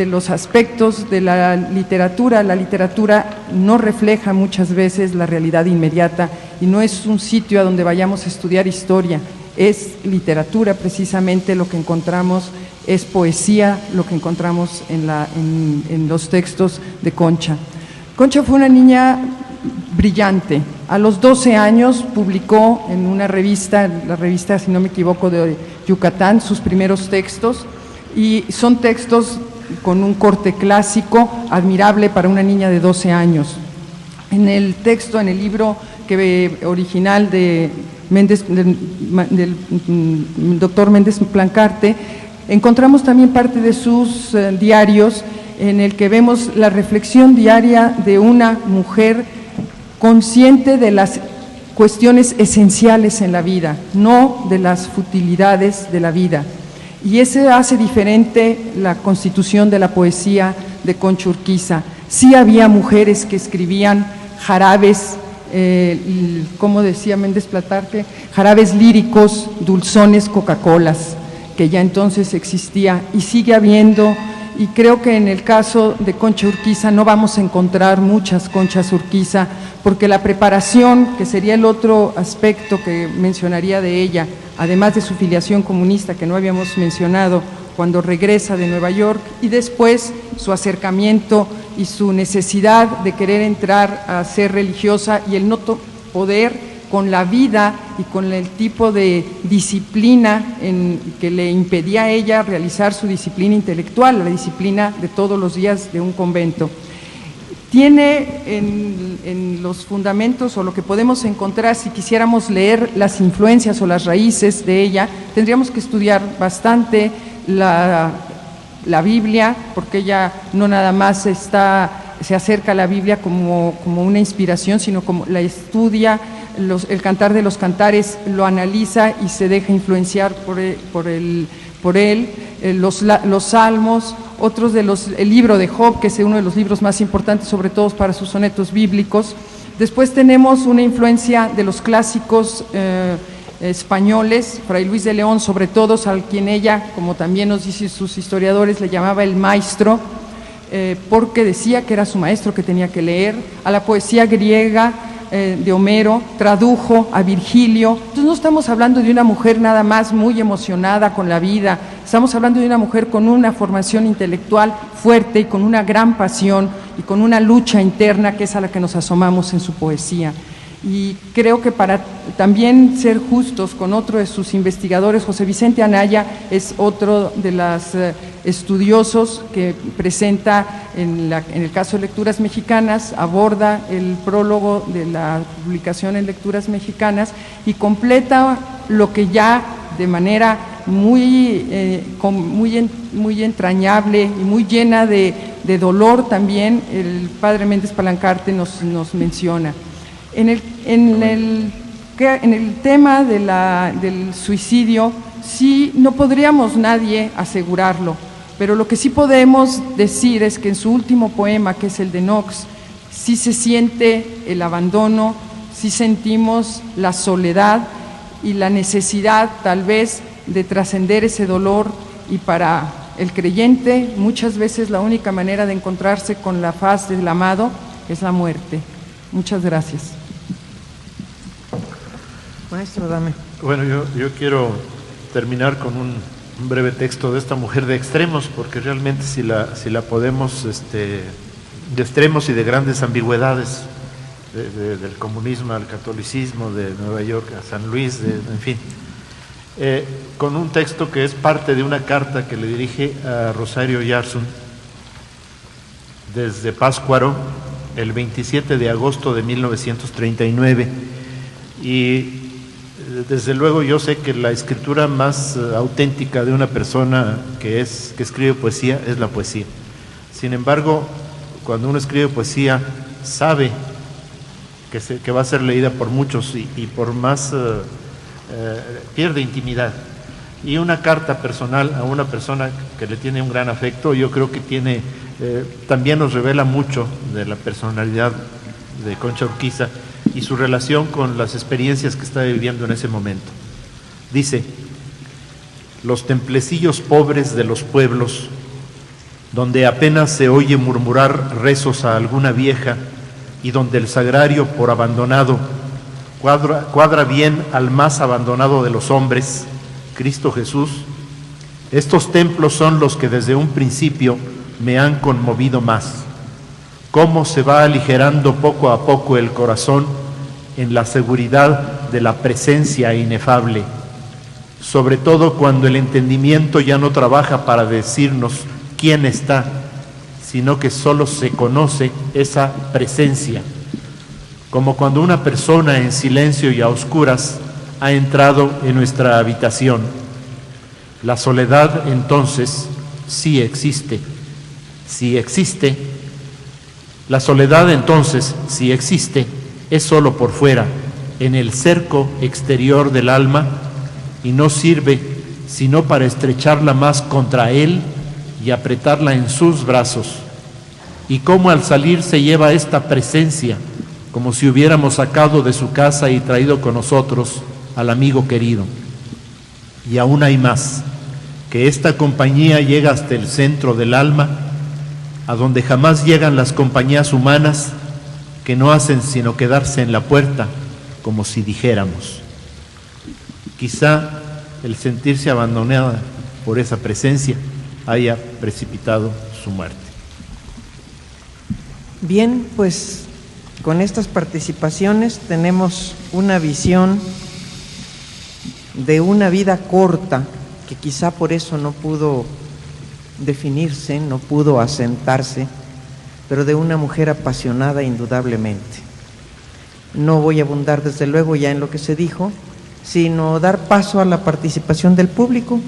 los aspectos de la literatura. La literatura no refleja muchas veces la realidad inmediata y no es un sitio a donde vayamos a estudiar historia, es literatura precisamente. Lo que encontramos es poesía, lo que encontramos en los textos de Concha. Concha fue una niña brillante. A los 12 años publicó en una revista, la revista, si no me equivoco, de Yucatán, sus primeros textos, y son textos con un corte clásico, admirable para una niña de 12 años. En el texto, en el libro original del doctor Méndez Plancarte, encontramos también parte de sus diarios, en el que vemos la reflexión diaria de una mujer consciente de las cuestiones esenciales en la vida, no de las futilidades de la vida. Y ese hace diferente la constitución de la poesía de Concha Urquiza. Sí había mujeres que escribían jarabes como decía Méndez Platarque, jarabes líricos, dulzones, Coca-Colas, que ya entonces existía y sigue habiendo. Y creo que en el caso de Concha Urquiza no vamos a encontrar muchas Conchas Urquiza, porque la preparación, que sería el otro aspecto que mencionaría de ella, además de su filiación comunista que no habíamos mencionado, cuando regresa de Nueva York, y después su acercamiento y su necesidad de querer entrar a ser religiosa y el no poder con la vida y con el tipo de disciplina que le impedía a ella realizar su disciplina intelectual, la disciplina de todos los días de un convento. Tiene en los fundamentos, o lo que podemos encontrar si quisiéramos leer las influencias o las raíces de ella, tendríamos que estudiar bastante la Biblia, porque ella no nada más se acerca a la Biblia como una inspiración, sino como la estudia. El Cantar de los Cantares lo analiza y se deja influenciar por él, los Salmos, otros el libro de Job, que es uno de los libros más importantes, sobre todo para sus sonetos bíblicos. Después tenemos una influencia de los clásicos españoles, Fray Luis de León, sobre todo, al quien ella, como también nos dicen sus historiadores, le llamaba el maestro, porque decía que era su maestro, que tenía que leer. A la poesía griega de Homero, tradujo a Virgilio. Entonces no estamos hablando de una mujer nada más muy emocionada con la vida, estamos hablando de una mujer con una formación intelectual fuerte y con una gran pasión y con una lucha interna, que es a la que nos asomamos en su poesía. Y creo que para también ser justos con otro de sus investigadores, José Vicente Anaya es otro de los estudiosos que presenta en el caso de Lecturas Mexicanas, aborda el prólogo de la publicación en Lecturas Mexicanas y completa lo que ya de manera muy entrañable y muy llena de dolor también el padre Méndez Palancarte nos menciona. En el tema del suicidio, sí, no podríamos nadie asegurarlo, pero lo que sí podemos decir es que en su último poema, que es el de Knox, sí se siente el abandono, sí sentimos la soledad y la necesidad tal vez de trascender ese dolor, y para el creyente muchas veces la única manera de encontrarse con la faz del amado es la muerte. Muchas gracias. Maestro, dame. Bueno, yo quiero terminar con un breve texto de esta mujer de extremos, porque realmente si la podemos, de extremos y de grandes ambigüedades, del comunismo al catolicismo, de Nueva York a San Luis, en fin, con un texto que es parte de una carta que le dirige a Rosario Yarsun desde Pátzcuaro el 27 de agosto de 1939, y desde luego yo sé que la escritura más auténtica de una persona que escribe poesía es la poesía. Sin embargo, cuando uno escribe poesía, sabe que va a ser leída por muchos y por más pierde intimidad. Y una carta personal a una persona que le tiene un gran afecto, yo creo que también nos revela mucho de la personalidad de Concha Urquiza y su relación con las experiencias que está viviendo en ese momento. Dice: los templecillos pobres de los pueblos, donde apenas se oye murmurar rezos a alguna vieja y donde el sagrario por abandonado cuadra bien al más abandonado de los hombres, Cristo Jesús, estos templos son los que desde un principio me han conmovido más. Cómo se va aligerando poco a poco el corazón en la seguridad de la presencia inefable, sobre todo cuando el entendimiento ya no trabaja para decirnos quién está, sino que solo se conoce esa presencia, como cuando una persona en silencio y a oscuras ha entrado en nuestra habitación. La soledad entonces sí existe. Si existe, la soledad entonces, si existe, es solo por fuera, en el cerco exterior del alma, y no sirve sino para estrecharla más contra él y apretarla en sus brazos. Y cómo al salir se lleva esta presencia, como si hubiéramos sacado de su casa y traído con nosotros al amigo querido. Y aún hay más, que esta compañía llega hasta el centro del alma, a donde jamás llegan las compañías humanas, que no hacen sino quedarse en la puerta, como si dijéramos. Quizá el sentirse abandonada por esa presencia haya precipitado su muerte. Bien, pues con estas participaciones tenemos una visión de una vida corta, que quizá por eso no pudo definirse, no pudo asentarse, pero de una mujer apasionada indudablemente. No voy a abundar desde luego ya en lo que se dijo, sino dar paso a la participación del público.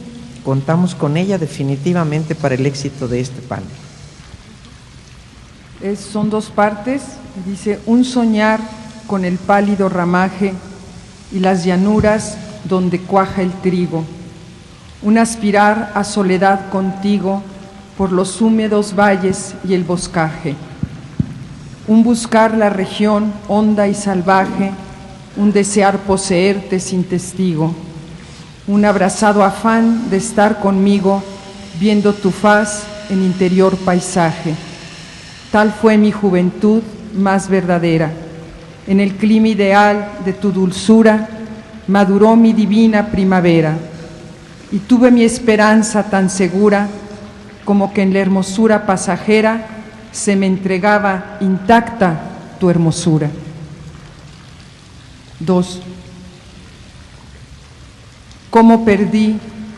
Contamos con ella definitivamente para el éxito de este panel. Son dos partes, dice: un soñar con el pálido ramaje y las llanuras donde cuaja el trigo, un aspirar a soledad contigo por los húmedos valles y el boscaje, un buscar la región honda y salvaje, un desear poseerte sin testigo, un abrazado afán de estar conmigo viendo tu faz en interior paisaje. Tal fue mi juventud más verdadera. En el clima ideal de tu dulzura maduró mi divina primavera, y tuve mi esperanza tan segura como que en la hermosura pasajera se me entregaba intacta tu hermosura. 2. Cómo perdí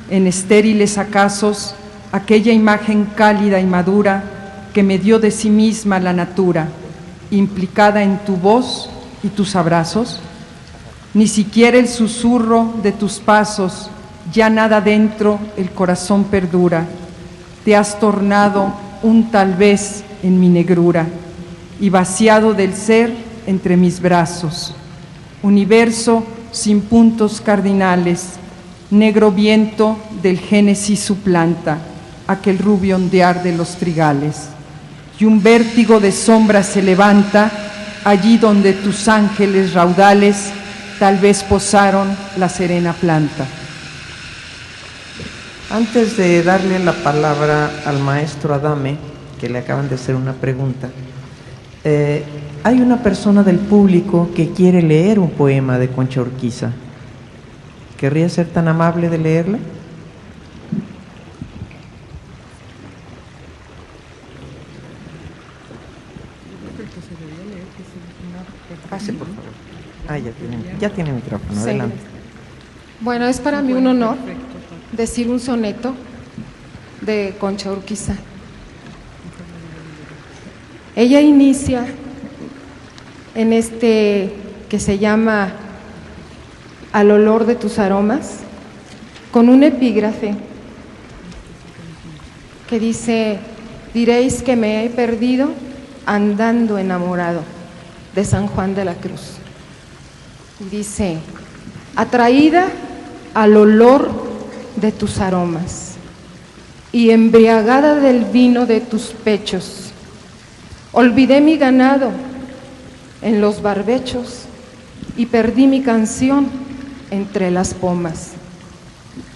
en estériles acasos aquella imagen cálida y madura que me dio de sí misma la natura, implicada en tu voz y tus abrazos. Ni siquiera el susurro de tus pasos, ya nada dentro el corazón perdura. Te has tornado un tal vez en mi negrura y vaciado del ser entre mis brazos. Universo sin puntos cardinales, negro viento del Génesis suplanta aquel rubio ondear de los trigales. Y un vértigo de sombra se levanta allí donde tus ángeles raudales tal vez posaron la serena planta. Antes de darle la palabra al maestro Adame, que le acaban de hacer una pregunta, hay una persona del público que quiere leer un poema de Concha Urquiza. ¿Querría ser tan amable de leerla? Pase, por favor. Ah, ya tiene micrófono, Sí. adelante. Bueno, es para mí un honor decir un soneto de Concha Urquiza. Ella inicia en este que se llama Al olor de tus aromas, con un epígrafe que dice: diréis que me he perdido andando enamorado de San Juan de la Cruz. Dice: atraída al olor de tus aromas y embriagada del vino de tus pechos, olvidé mi ganado en los barbechos y perdí mi canción entre las pomas.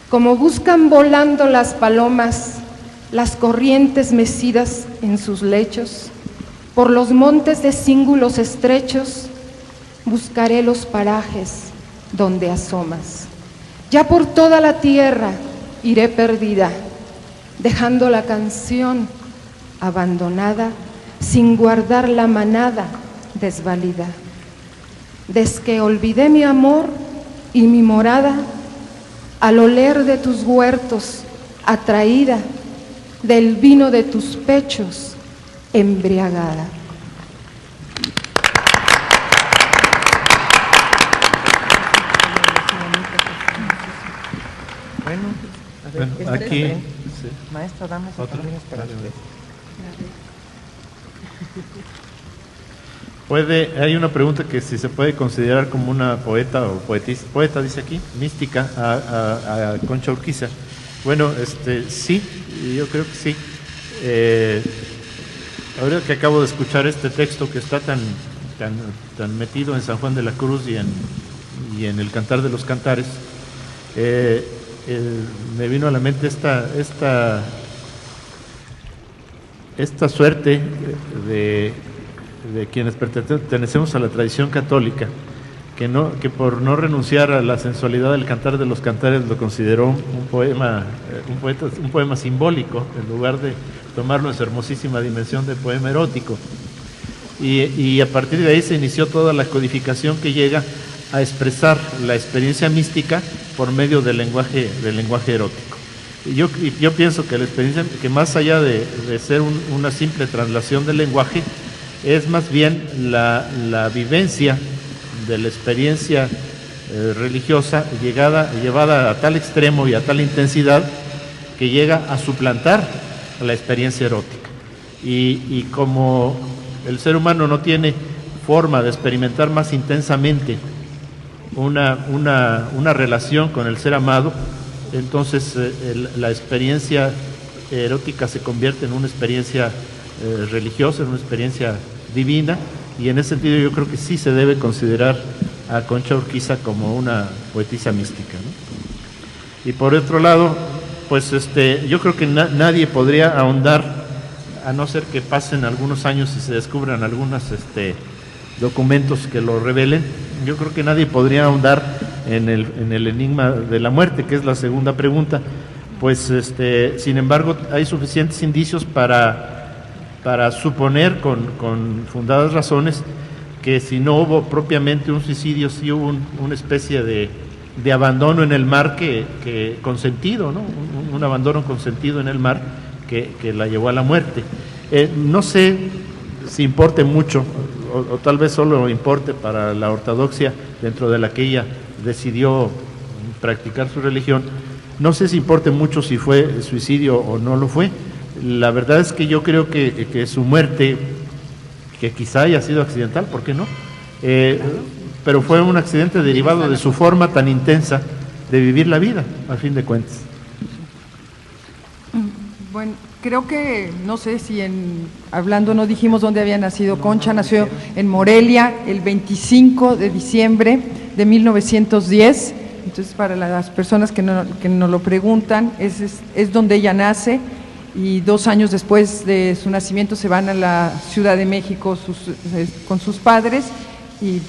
Como buscan volando las palomas las corrientes mecidas en sus lechos, por los montes de cíngulos estrechos buscaré los parajes donde asomas. Ya por toda la tierra iré perdida, dejando la canción abandonada, sin guardar la manada desvalida. Desde que olvidé mi amor y mi morada, al oler de tus huertos, atraída del vino de tus pechos, embriagada. Bueno, aquí, sí. Maestro, dame esa también es para usted. Hay una pregunta que si se puede considerar como una poeta o poeta dice aquí, mística a Concha Urquiza. Bueno, sí, yo creo que sí. Ahora que acabo de escuchar este texto que está tan tan metido en San Juan de la Cruz y en el Cantar de los Cantares, me vino a la mente esta suerte de quienes pertenecemos a la tradición católica, que por no renunciar a la sensualidad del Cantar de los Cantares lo consideró un poema simbólico, en lugar de tomarlo en su hermosísima dimensión de poema erótico. Y a partir de ahí se inició toda la codificación que llega a expresar la experiencia mística por medio del lenguaje erótico. Y yo pienso que la experiencia, que más allá de ser una simple traslación del lenguaje, es más bien la vivencia de la experiencia religiosa llevada a tal extremo y a tal intensidad que llega a suplantar la experiencia erótica. Y como el ser humano no tiene forma de experimentar más intensamente una relación con el ser amado, entonces la experiencia erótica se convierte en una experiencia religiosa, en una experiencia divina, y en ese sentido yo creo que sí se debe considerar a Concha Urquiza como una poetisa mística, ¿no? Y por otro lado, pues yo creo que nadie podría ahondar, a no ser que pasen algunos años y se descubran algunos documentos que lo revelen. Yo creo que nadie podría ahondar en el enigma de la muerte, que es la segunda pregunta. Pues sin embargo hay suficientes indicios para suponer con fundadas razones que si no hubo propiamente un suicidio, sí hubo una especie de abandono en el mar que consentido, ¿no? Un abandono consentido en el mar que la llevó a la muerte. No sé si importe mucho, o tal vez solo importe para la ortodoxia dentro de la que ella decidió practicar su religión. No sé si importe mucho si fue suicidio o no lo fue. La verdad es que yo creo que su muerte, que quizá haya sido accidental, ¿por qué no? Pero fue un accidente derivado de su forma tan intensa de vivir la vida, a fin de cuentas. Bueno, creo que, no sé si hablando no dijimos dónde había nacido Concha. Nació en Morelia el 25 de diciembre de 1910. Entonces, para las personas que nos lo preguntan, es donde ella nace, y 2 años después de su nacimiento se van a la Ciudad de México con sus padres y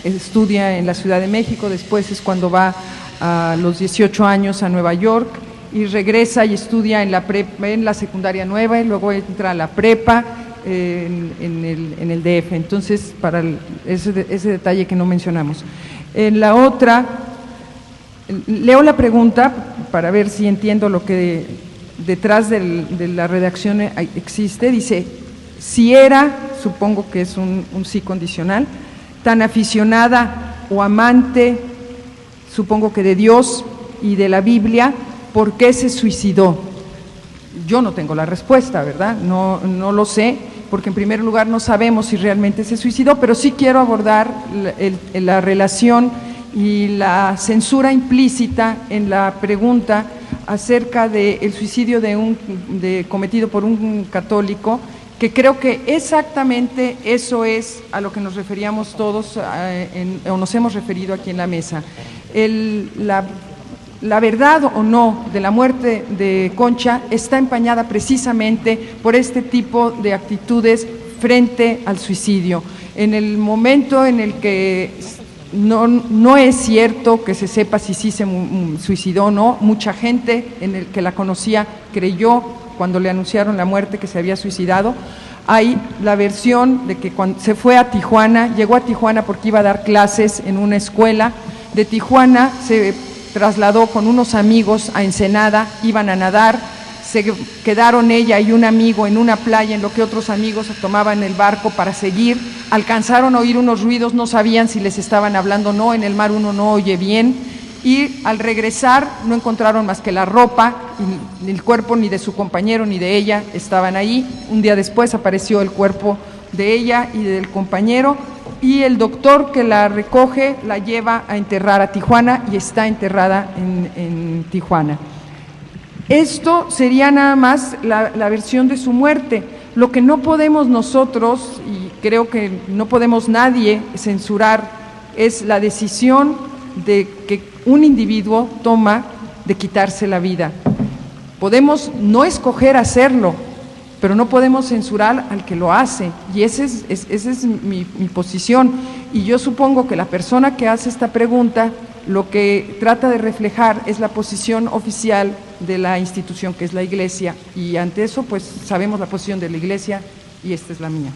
estudia en la Ciudad de México. Después es cuando va a los 18 años a Nueva York y regresa y estudia en la secundaria nueva, y luego entra a la prepa en el DF. Entonces, para ese detalle que no mencionamos. En la otra, leo la pregunta para ver si entiendo lo que detrás de la redacción existe. Dice: si era, supongo que es un sí condicional, tan aficionada o amante, supongo que de Dios y de la Biblia, ¿por qué se suicidó? Yo no tengo la respuesta, ¿verdad? No lo sé, porque en primer lugar no sabemos si realmente se suicidó, pero sí quiero abordar la relación y la censura implícita en la pregunta acerca del suicidio cometido por un católico, que creo que exactamente eso es a lo que nos referíamos todos o nos hemos referido aquí en la mesa. La verdad o no de la muerte de Concha está empañada precisamente por este tipo de actitudes frente al suicidio. En el momento en el que no es cierto que se sepa si sí se suicidó o no, mucha gente que la conocía creyó cuando le anunciaron la muerte que se había suicidado. Hay la versión de que cuando se fue a Tijuana, llegó a Tijuana porque iba a dar clases en una escuela. De Tijuana se trasladó con unos amigos a Ensenada, iban a nadar, se quedaron ella y un amigo en una playa en lo que otros amigos tomaban el barco para seguir. Alcanzaron a oír unos ruidos, no sabían si les estaban hablando o no, en el mar uno no oye bien, y al regresar no encontraron más que la ropa, y ni el cuerpo ni de su compañero ni de ella estaban ahí. Un día después apareció el cuerpo de ella y del compañero, y el doctor que la recoge la lleva a enterrar a Tijuana y está enterrada en Tijuana. Esto sería nada más la versión de su muerte. Lo que no podemos nosotros, y creo que no podemos nadie censurar, es la decisión de que un individuo toma de quitarse la vida. Podemos no escoger hacerlo, pero no podemos censurar al que lo hace, y esa es mi posición. Y yo supongo que la persona que hace esta pregunta lo que trata de reflejar es la posición oficial de la institución, que es la Iglesia, y ante eso pues sabemos la posición de la Iglesia y esta es la mía.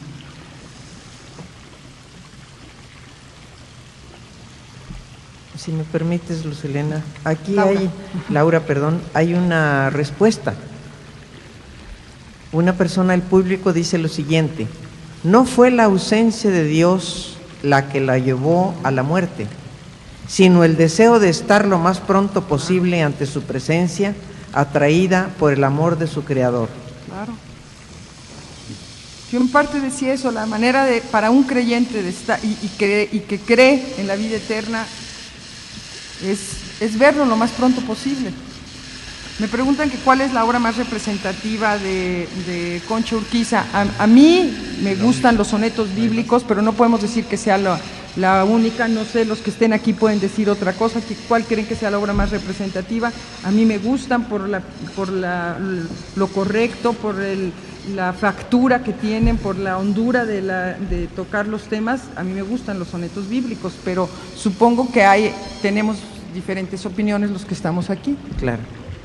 Si me permites, Luz Helena, aquí Laura, hay una respuesta. Una persona del público dice lo siguiente: no fue la ausencia de Dios la que la llevó a la muerte, sino el deseo de estar lo más pronto posible ante su presencia, atraída por el amor de su Creador. Claro. Yo en parte decía eso, la manera para un creyente de estar y que cree en la vida eterna es verlo lo más pronto posible. Me preguntan que cuál es la obra más representativa de Concha Urquiza. A mí me gustan los sonetos bíblicos, pero no podemos decir que sea la única. No sé, los que estén aquí pueden decir otra cosa. ¿Cuál creen que sea la obra más representativa? A mí me gustan por lo correcto, por la factura que tienen, por la hondura de tocar los temas. A mí me gustan los sonetos bíblicos, pero supongo que tenemos diferentes opiniones los que estamos aquí. Claro.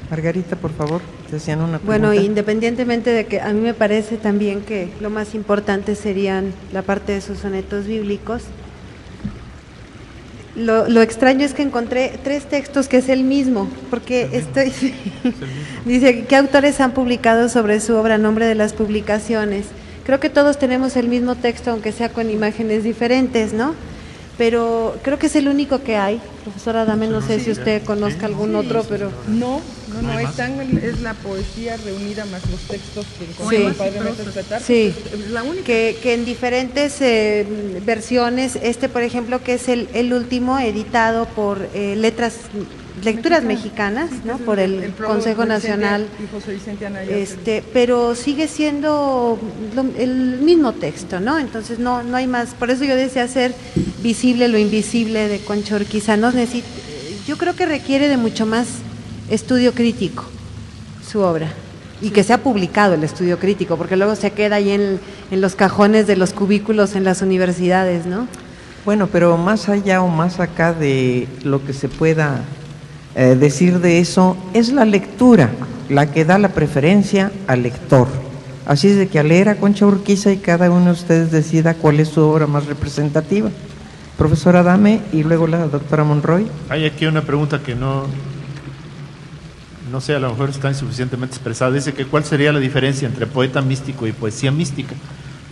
Margarita, por favor, te hacían una pregunta. Bueno, independientemente de que a mí me parece también que lo más importante serían la parte de sus sonetos bíblicos, lo extraño es que encontré 3 textos que es el mismo, porque dice, ¿qué autores han publicado sobre su obra? Nombre de las publicaciones. Creo que todos tenemos el mismo texto, aunque sea con imágenes diferentes, ¿no? Pero creo que es el único que hay. Profesora Adame, no sé si usted conozca algún otro, pero... No, es la poesía reunida más los textos que encontró el padre Maestro Espetar. Sí, es la única. Que en diferentes versiones, por ejemplo, que es el último editado por Lecturas Mexicanas, ¿no? Por el Consejo Nacional, y José Vicente Anaya, pero sigue siendo el mismo texto, ¿no? Entonces no hay más. Por eso yo decía hacer visible lo invisible de Concha Urquiza. Yo creo que requiere de mucho más estudio crítico su obra, y que sea publicado el estudio crítico, porque luego se queda ahí en los cajones de los cubículos en las universidades, ¿no? Bueno, pero más allá o más acá de lo que se pueda decir de eso, es la lectura la que da la preferencia al lector. Así es de que al leer a Concha Urquiza y cada uno de ustedes decida cuál es su obra más representativa. Profesora Adame y luego la doctora Monroy. Hay aquí una pregunta que no sé, a lo mejor está insuficientemente expresada. Dice que ¿cuál sería la diferencia entre poeta místico y poesía mística?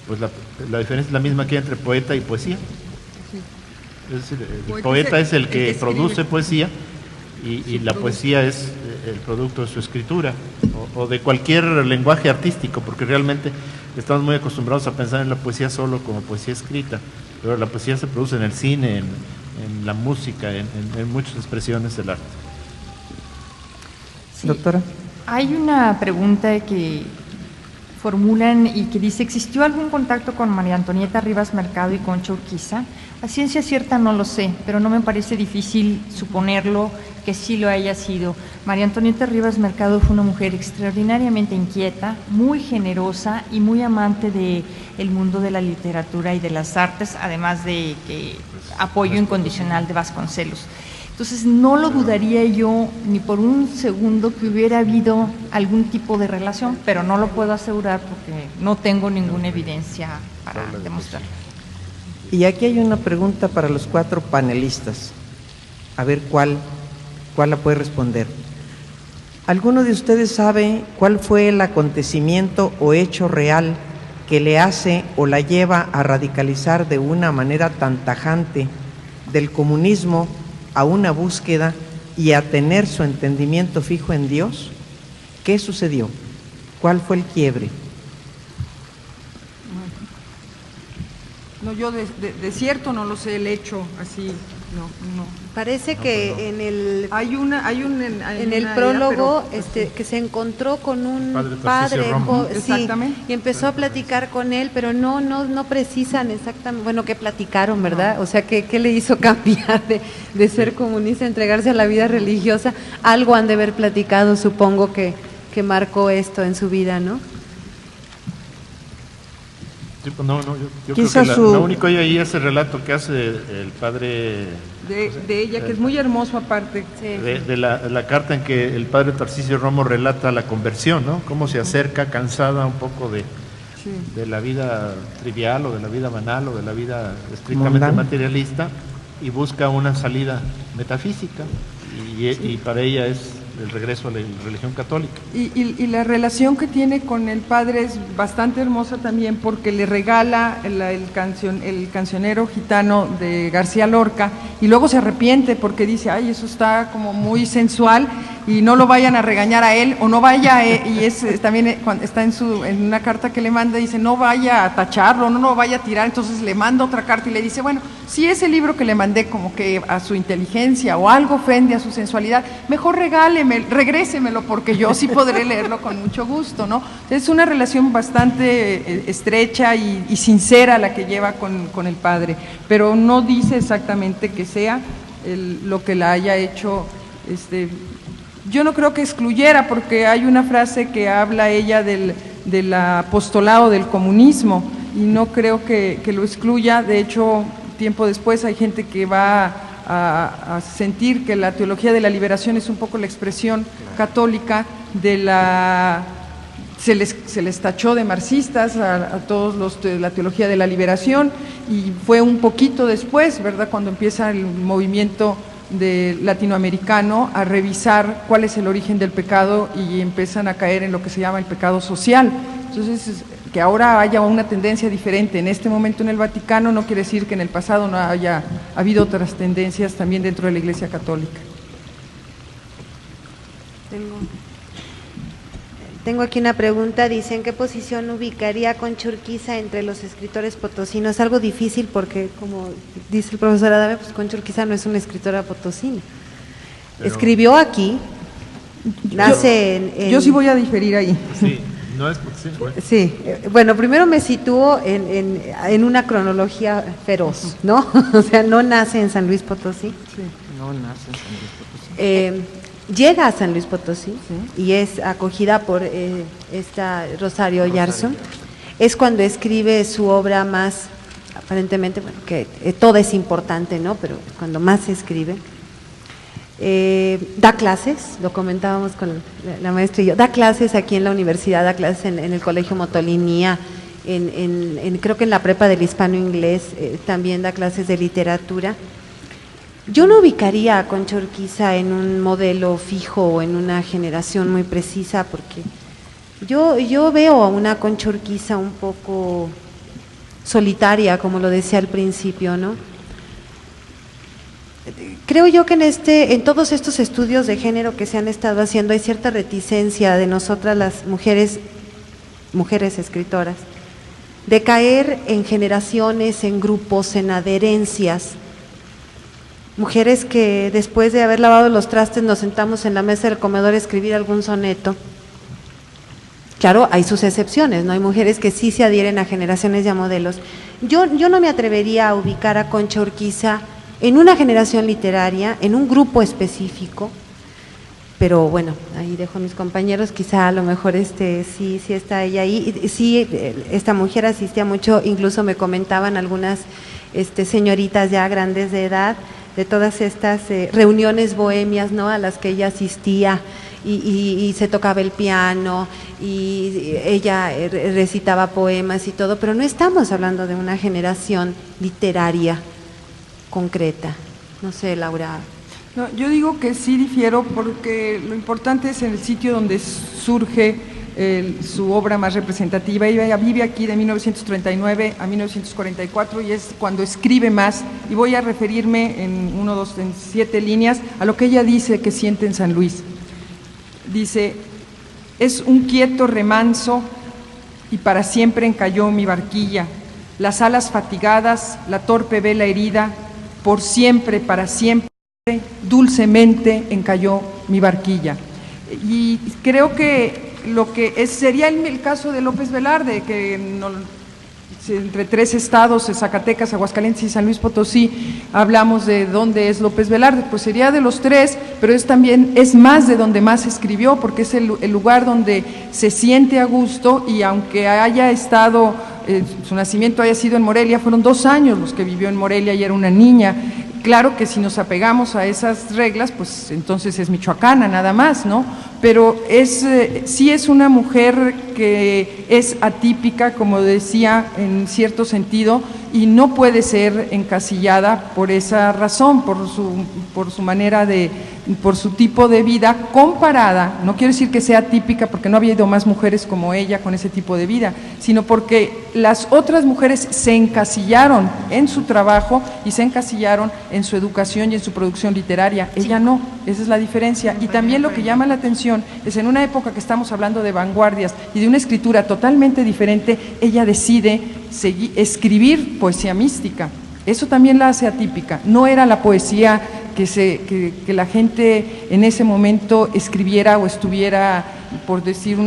Pues la diferencia es la misma que hay entre poeta y poesía. Es decir, el poeta es el que produce poesía y la poesía es el producto de su escritura o de cualquier lenguaje artístico, porque realmente estamos muy acostumbrados a pensar en la poesía solo como poesía escrita, pero la poesía se produce en el cine, en la música, en muchas expresiones del arte. Sí. Doctora. Hay una pregunta que formulan y que dice: ¿existió algún contacto con María Antonieta Rivas Mercado y Concha Urquiza? A ciencia cierta no lo sé, pero no me parece difícil suponerlo que sí lo haya sido. María Antonieta Rivas Mercado fue una mujer extraordinariamente inquieta, muy generosa y muy amante del mundo de la literatura y de las artes, además de apoyo incondicional de Vasconcelos. Entonces no lo dudaría yo ni por un segundo que hubiera habido algún tipo de relación, pero no lo puedo asegurar porque no tengo ninguna evidencia para demostrarlo. Y aquí hay una pregunta para los 4 panelistas. A ver cuál la puede responder. ¿Alguno de ustedes sabe cuál fue el acontecimiento o hecho real que le hace o la lleva a radicalizar de una manera tan tajante del comunismo a una búsqueda y a tener su entendimiento fijo en Dios? ¿Qué sucedió? ¿Cuál fue el quiebre? No, yo de cierto no lo sé, el hecho así no. Parece que en el en el prólogo que se encontró con un padre exactamente, y empezó a platicar con él, pero no precisan exactamente, bueno, qué platicaron, ¿verdad? O sea, ¿qué le hizo cambiar de ser comunista, entregarse a la vida religiosa? Algo han de haber platicado, supongo que marcó esto en su vida, ¿no? Sí, pues yo creo que lo único ahí es el relato que hace el padre de ella, que es muy hermoso aparte. Sí. De la carta en que el padre Tarcisio Romo relata la conversión, ¿no? Cómo se acerca cansada un poco de la vida trivial o de la vida banal o de la vida estrictamente materialista y busca una salida metafísica y para ella es el regreso a la religión católica. Y la relación que tiene con el padre es bastante hermosa también, porque le regala el cancionero gitano de García Lorca y luego se arrepiente porque dice, ay, eso está como muy sensual y no lo vayan a regañar a él, o no vaya, y también cuando está en una carta que le manda, dice, no vaya a tacharlo, no lo vaya a tirar, entonces le manda otra carta y le dice, bueno, si ese libro que le mandé como que a su inteligencia o algo ofende a su sensualidad, mejor regrésemelo, porque yo sí podré leerlo con mucho gusto, ¿no? Es una relación bastante estrecha y sincera la que lleva con el padre, pero no dice exactamente que sea lo que la haya hecho. Yo no creo que excluyera, porque hay una frase que habla ella del apostolado del comunismo y no creo que lo excluya. De hecho, tiempo después hay gente que va a sentir que la teología de la liberación es un poco la expresión católica de se les tachó de marxistas a todos los de la teología de la liberación, y fue un poquito después, ¿verdad?, cuando empieza el movimiento latinoamericano a revisar cuál es el origen del pecado y empiezan a caer en lo que se llama el pecado social. Entonces, que ahora haya una tendencia diferente en este momento en el Vaticano no quiere decir que en el pasado no haya habido otras tendencias también dentro de la Iglesia Católica. Tengo aquí una pregunta, dice, ¿en qué posición ubicaría a Concha Urquiza entre los escritores potosinos? Es algo difícil porque, como dice el profesor Adame, pues Concha Urquiza no es una escritora potosina. Pero escribió aquí, nace yo sí voy a diferir ahí. Sí, no es potosina. Bueno. Sí, bueno, primero me sitúo en una cronología feroz, ¿no? O sea, no nace en San Luis Potosí. Sí, no nace en San Luis Potosí. Llega a San Luis Potosí, sí, y es acogida por esta Rosario Yarson. Es cuando escribe su obra más, aparentemente, bueno, que todo es importante, ¿no? Pero cuando más se escribe. Da clases, lo comentábamos con la maestra y yo, da clases aquí en la universidad, da clases en el Colegio Motolinía, creo que en la prepa del hispano-inglés, también da clases de literatura. Yo no ubicaría a Concha Urquiza en un modelo fijo o en una generación muy precisa, porque yo veo a una Concha Urquiza un poco solitaria, como lo decía al principio, ¿no? Creo yo que en todos estos estudios de género que se han estado haciendo hay cierta reticencia de nosotras las mujeres escritoras, de caer en generaciones, en grupos, en adherencias. Mujeres que después de haber lavado los trastes nos sentamos en la mesa del comedor a escribir algún soneto. Claro, hay sus excepciones, ¿no? Hay mujeres que sí se adhieren a generaciones y a modelos. Yo no me atrevería a ubicar a Concha Urquiza en una generación literaria, en un grupo específico, pero bueno, ahí dejo a mis compañeros, quizá a lo mejor sí está ella ahí. Y sí, esta mujer asistía mucho, incluso me comentaban algunas señoritas ya grandes de edad, de todas estas reuniones bohemias, ¿no?, a las que ella asistía y se tocaba el piano y ella recitaba poemas y todo, pero no estamos hablando de una generación literaria concreta. No sé, Laura. No, yo digo que sí difiero, porque lo importante es en el sitio donde surge su obra más representativa. Ella vive aquí de 1939 a 1944 y es cuando escribe más, y voy a referirme en 7 líneas a lo que ella dice que siente en San Luis. Dice: es un quieto remanso y para siempre encalló mi barquilla, las alas fatigadas, la torpe vela herida, por siempre, para siempre, dulcemente encalló mi barquilla. Y creo que lo que sería el caso de López Velarde, que entre 3 estados, Zacatecas, Aguascalientes y San Luis Potosí, hablamos de dónde es López Velarde, pues sería de los 3, pero es más de donde más escribió, porque es el lugar donde se siente a gusto, y aunque haya estado, su nacimiento haya sido en Morelia, fueron 2 años los que vivió en Morelia y era una niña. Claro que si nos apegamos a esas reglas, pues entonces es michoacana nada más, ¿no? Pero sí es una mujer que es atípica, como decía, en cierto sentido, y no puede ser encasillada por esa razón, por su manera por su tipo de vida comparada. No quiero decir que sea atípica porque no había habido más mujeres como ella con ese tipo de vida, sino porque las otras mujeres se encasillaron en su trabajo y se encasillaron en su educación y en su producción literaria. Ella no, esa es la diferencia. Y también lo que llama la atención es, en una época que estamos hablando de vanguardias y de una escritura totalmente diferente, ella decide escribir poesía mística. Eso también la hace atípica. No era la poesía que la gente en ese momento escribiera o estuviera, por decir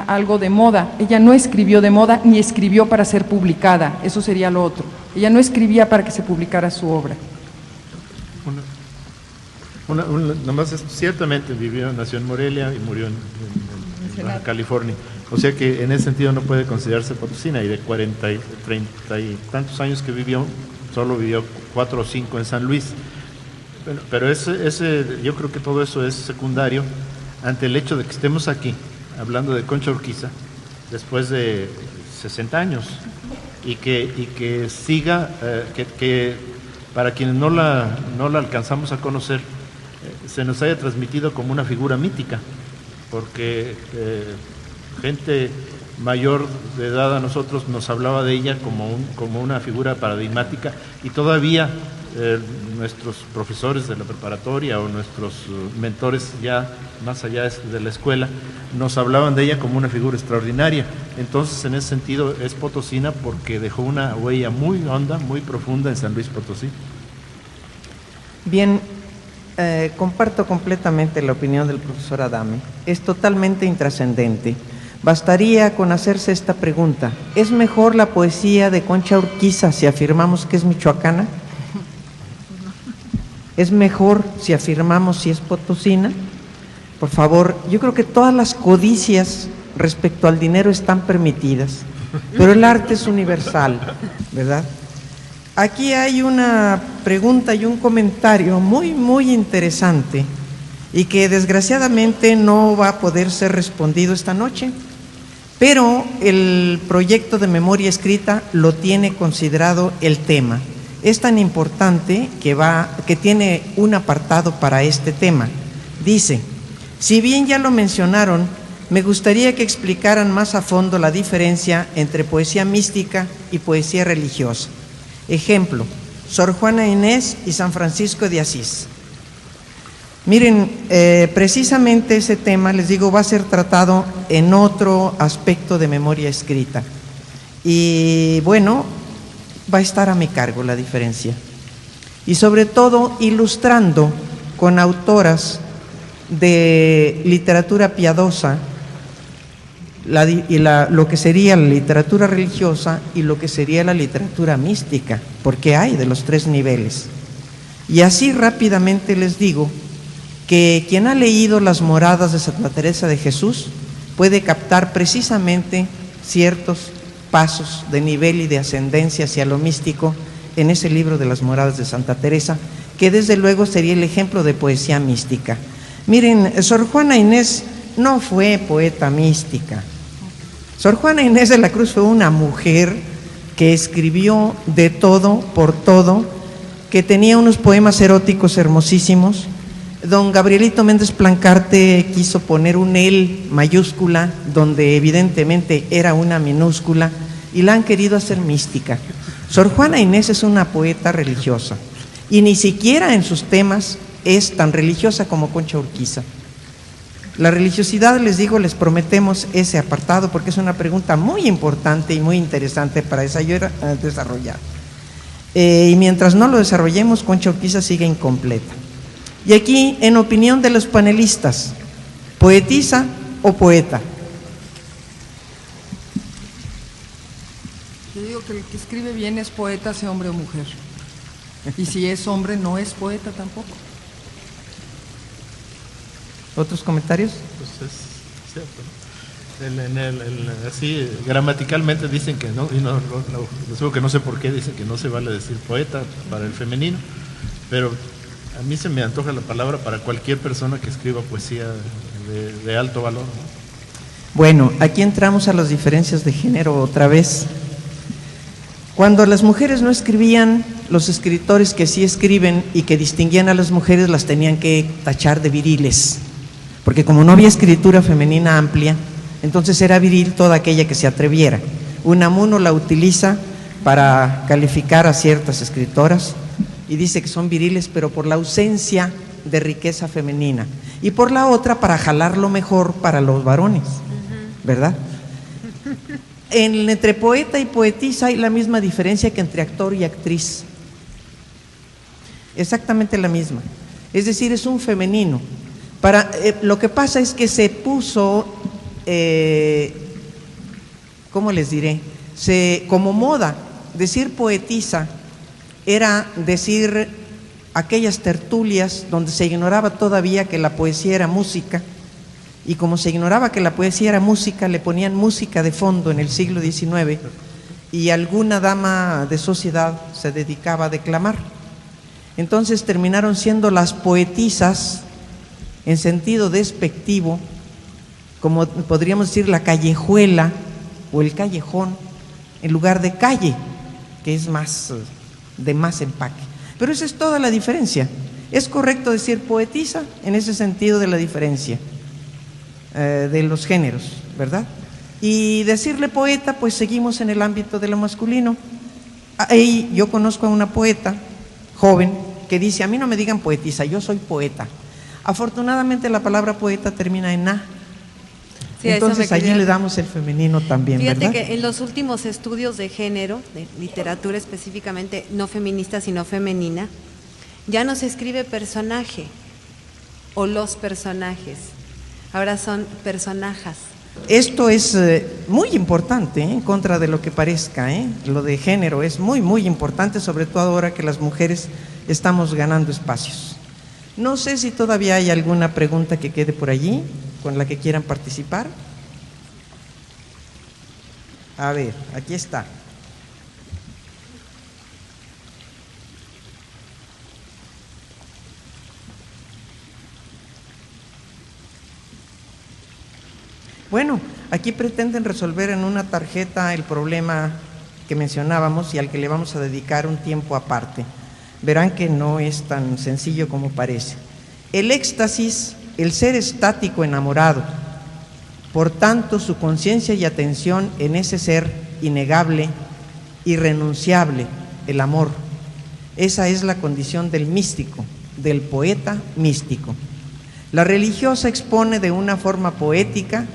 algo de moda. Ella no escribió de moda ni escribió para ser publicada, eso sería lo otro. Ella no escribía para que se publicara su obra. Nomás ciertamente nació en Morelia y murió en Baja California. O sea que en ese sentido no puede considerarse potosina, y de 40 y 30 y tantos años que vivió, solo vivió 4 o 5 en San Luis. Bueno, pero yo creo que todo eso es secundario ante el hecho de que estemos aquí hablando de Concha Urquiza después de 60 años y que siga, que para quienes no la alcanzamos a conocer, se nos haya transmitido como una figura mítica, porque gente mayor de edad a nosotros nos hablaba de ella como una figura paradigmática, y todavía nuestros profesores de la preparatoria o nuestros mentores ya más allá de la escuela nos hablaban de ella como una figura extraordinaria. Entonces, en ese sentido es potosina porque dejó una huella muy honda, muy profunda en San Luis Potosí. Bien, comparto completamente la opinión del profesor Adame. Es totalmente intrascendente. Bastaría con hacerse esta pregunta: ¿es mejor la poesía de Concha Urquiza si afirmamos que es michoacana? ¿Es mejor si afirmamos si es potosina? Por favor, yo creo que todas las codicias respecto al dinero están permitidas, pero el arte es universal, ¿verdad? Aquí hay una pregunta y un comentario muy, muy interesante y que desgraciadamente no va a poder ser respondido esta noche, pero el proyecto de memoria escrita lo tiene considerado el tema. Es tan importante que tiene un apartado para este tema. Dice: si bien ya lo mencionaron, me gustaría que explicaran más a fondo la diferencia entre poesía mística y poesía religiosa. Ejemplo, Sor Juana Inés y San Francisco de Asís. Miren, precisamente ese tema, les digo, va a ser tratado en otro aspecto de memoria escrita. Y bueno, va a estar a mi cargo la diferencia. Y sobre todo ilustrando con autoras de literatura piadosa lo que sería la literatura religiosa y lo que sería la literatura mística, porque hay de los 3 niveles. Y así rápidamente les digo que quien ha leído las moradas de Santa Teresa de Jesús puede captar precisamente ciertos pasos de nivel y de ascendencia hacia lo místico en ese libro de las moradas de Santa Teresa, que desde luego sería el ejemplo de poesía mística. Miren, Sor Juana Inés no fue poeta mística. Sor Juana Inés de la Cruz fue una mujer que escribió de todo por todo, que tenía unos poemas eróticos hermosísimos. Don Gabrielito Méndez Plancarte quiso poner un él mayúscula donde evidentemente era una minúscula y la han querido hacer mística. Sor Juana Inés es una poeta religiosa y ni siquiera en sus temas es tan religiosa como Concha Urquiza. La religiosidad, les digo, les prometemos ese apartado porque es una pregunta muy importante y muy interesante para desarrollar. y mientras no lo desarrollemos, Concha Urquiza sigue incompleta. Y aquí, en opinión de los panelistas, ¿poetisa o poeta? Yo digo que el que escribe bien es poeta, sea hombre o mujer. Y si es hombre, no es poeta tampoco. ¿Otros comentarios? Pues es cierto, ¿no? Así, gramaticalmente dicen que no, y les digo que no sé por qué dicen que no se vale decir poeta para el femenino, pero a mí se me antoja la palabra para cualquier persona que escriba poesía de alto valor, ¿no? Bueno, aquí entramos a las diferencias de género otra vez. Cuando las mujeres no escribían, los escritores que sí escriben y que distinguían a las mujeres las tenían que tachar de viriles, porque como no había escritura femenina amplia, entonces era viril toda aquella que se atreviera. Unamuno la utiliza para calificar a ciertas escritoras y dice que son viriles, pero por la ausencia de riqueza femenina, y por la otra para jalarlo mejor para los varones, ¿verdad? Entre poeta y poetisa hay la misma diferencia que entre actor y actriz, exactamente la misma, es decir, es un femenino. Lo que pasa es que se puso, ¿cómo les diré? Como moda, decir poetisa era decir aquellas tertulias donde se ignoraba todavía que la poesía era música, y como se ignoraba que la poesía era música, le ponían música de fondo en el siglo XIX, y alguna dama de sociedad se dedicaba a declamar. Entonces terminaron siendo las poetisas en sentido despectivo, como podríamos decir la callejuela o el callejón, en lugar de calle, que es de más empaque. Pero esa es toda la diferencia. Es correcto decir poetisa en ese sentido de la diferencia de los géneros, ¿verdad? Y decirle poeta, pues seguimos en el ámbito de lo masculino. Ahí yo conozco a una poeta joven que dice: a mí no me digan poetisa, yo soy poeta. Afortunadamente la palabra poeta termina en a. Sí, entonces allí le damos el femenino también, fíjate, ¿verdad? Que en los últimos estudios de género, de literatura específicamente no feminista sino femenina, ya no se escribe personaje o los personajes, ahora son personajas. Esto es muy importante, en contra de lo que parezca, lo de género es muy, muy importante, sobre todo ahora que las mujeres estamos ganando espacios. No sé si todavía hay alguna pregunta que quede por allí, con la que quieran participar. A ver, aquí está. Bueno, aquí pretenden resolver en una tarjeta el problema que mencionábamos y al que le vamos a dedicar un tiempo aparte. Verán que no es tan sencillo como parece. El éxtasis, el ser estático enamorado, por tanto su conciencia y atención en ese ser innegable, irrenunciable, el amor. Esa es la condición del místico, del poeta místico. La religiosa expone de una forma poética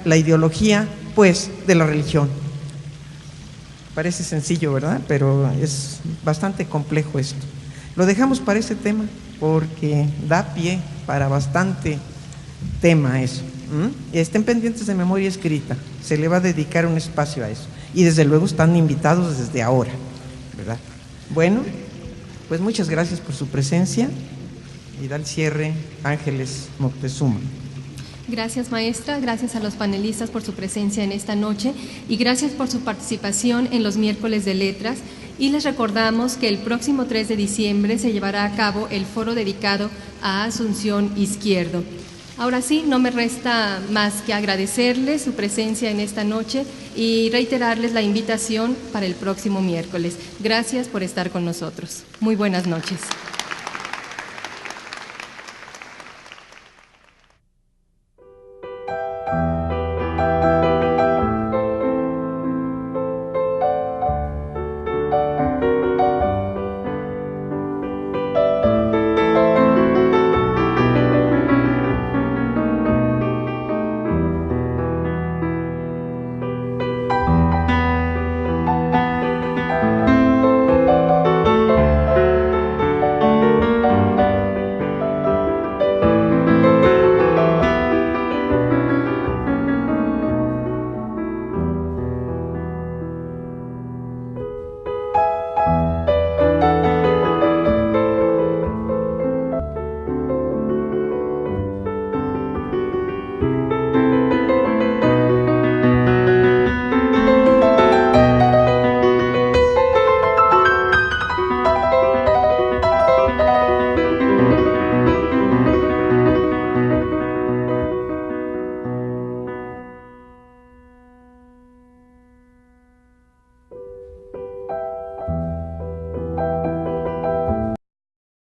la ideología, pues, de la religión. Parece sencillo, ¿verdad? Pero es bastante complejo esto. Lo dejamos para ese tema porque da pie para bastante tema eso. Estén pendientes de memoria escrita, se le va a dedicar un espacio a eso. Y desde luego están invitados desde ahora, ¿verdad? Bueno, pues muchas gracias por su presencia y da el cierre Ángeles Moctezuma. Gracias, maestra, gracias a los panelistas por su presencia en esta noche y gracias por su participación en los miércoles de letras, y les recordamos que el próximo 3 de diciembre se llevará a cabo el foro dedicado a Asunción Izquierdo. Ahora sí, no me resta más que agradecerles su presencia en esta noche y reiterarles la invitación para el próximo miércoles. Gracias por estar con nosotros. Muy buenas noches.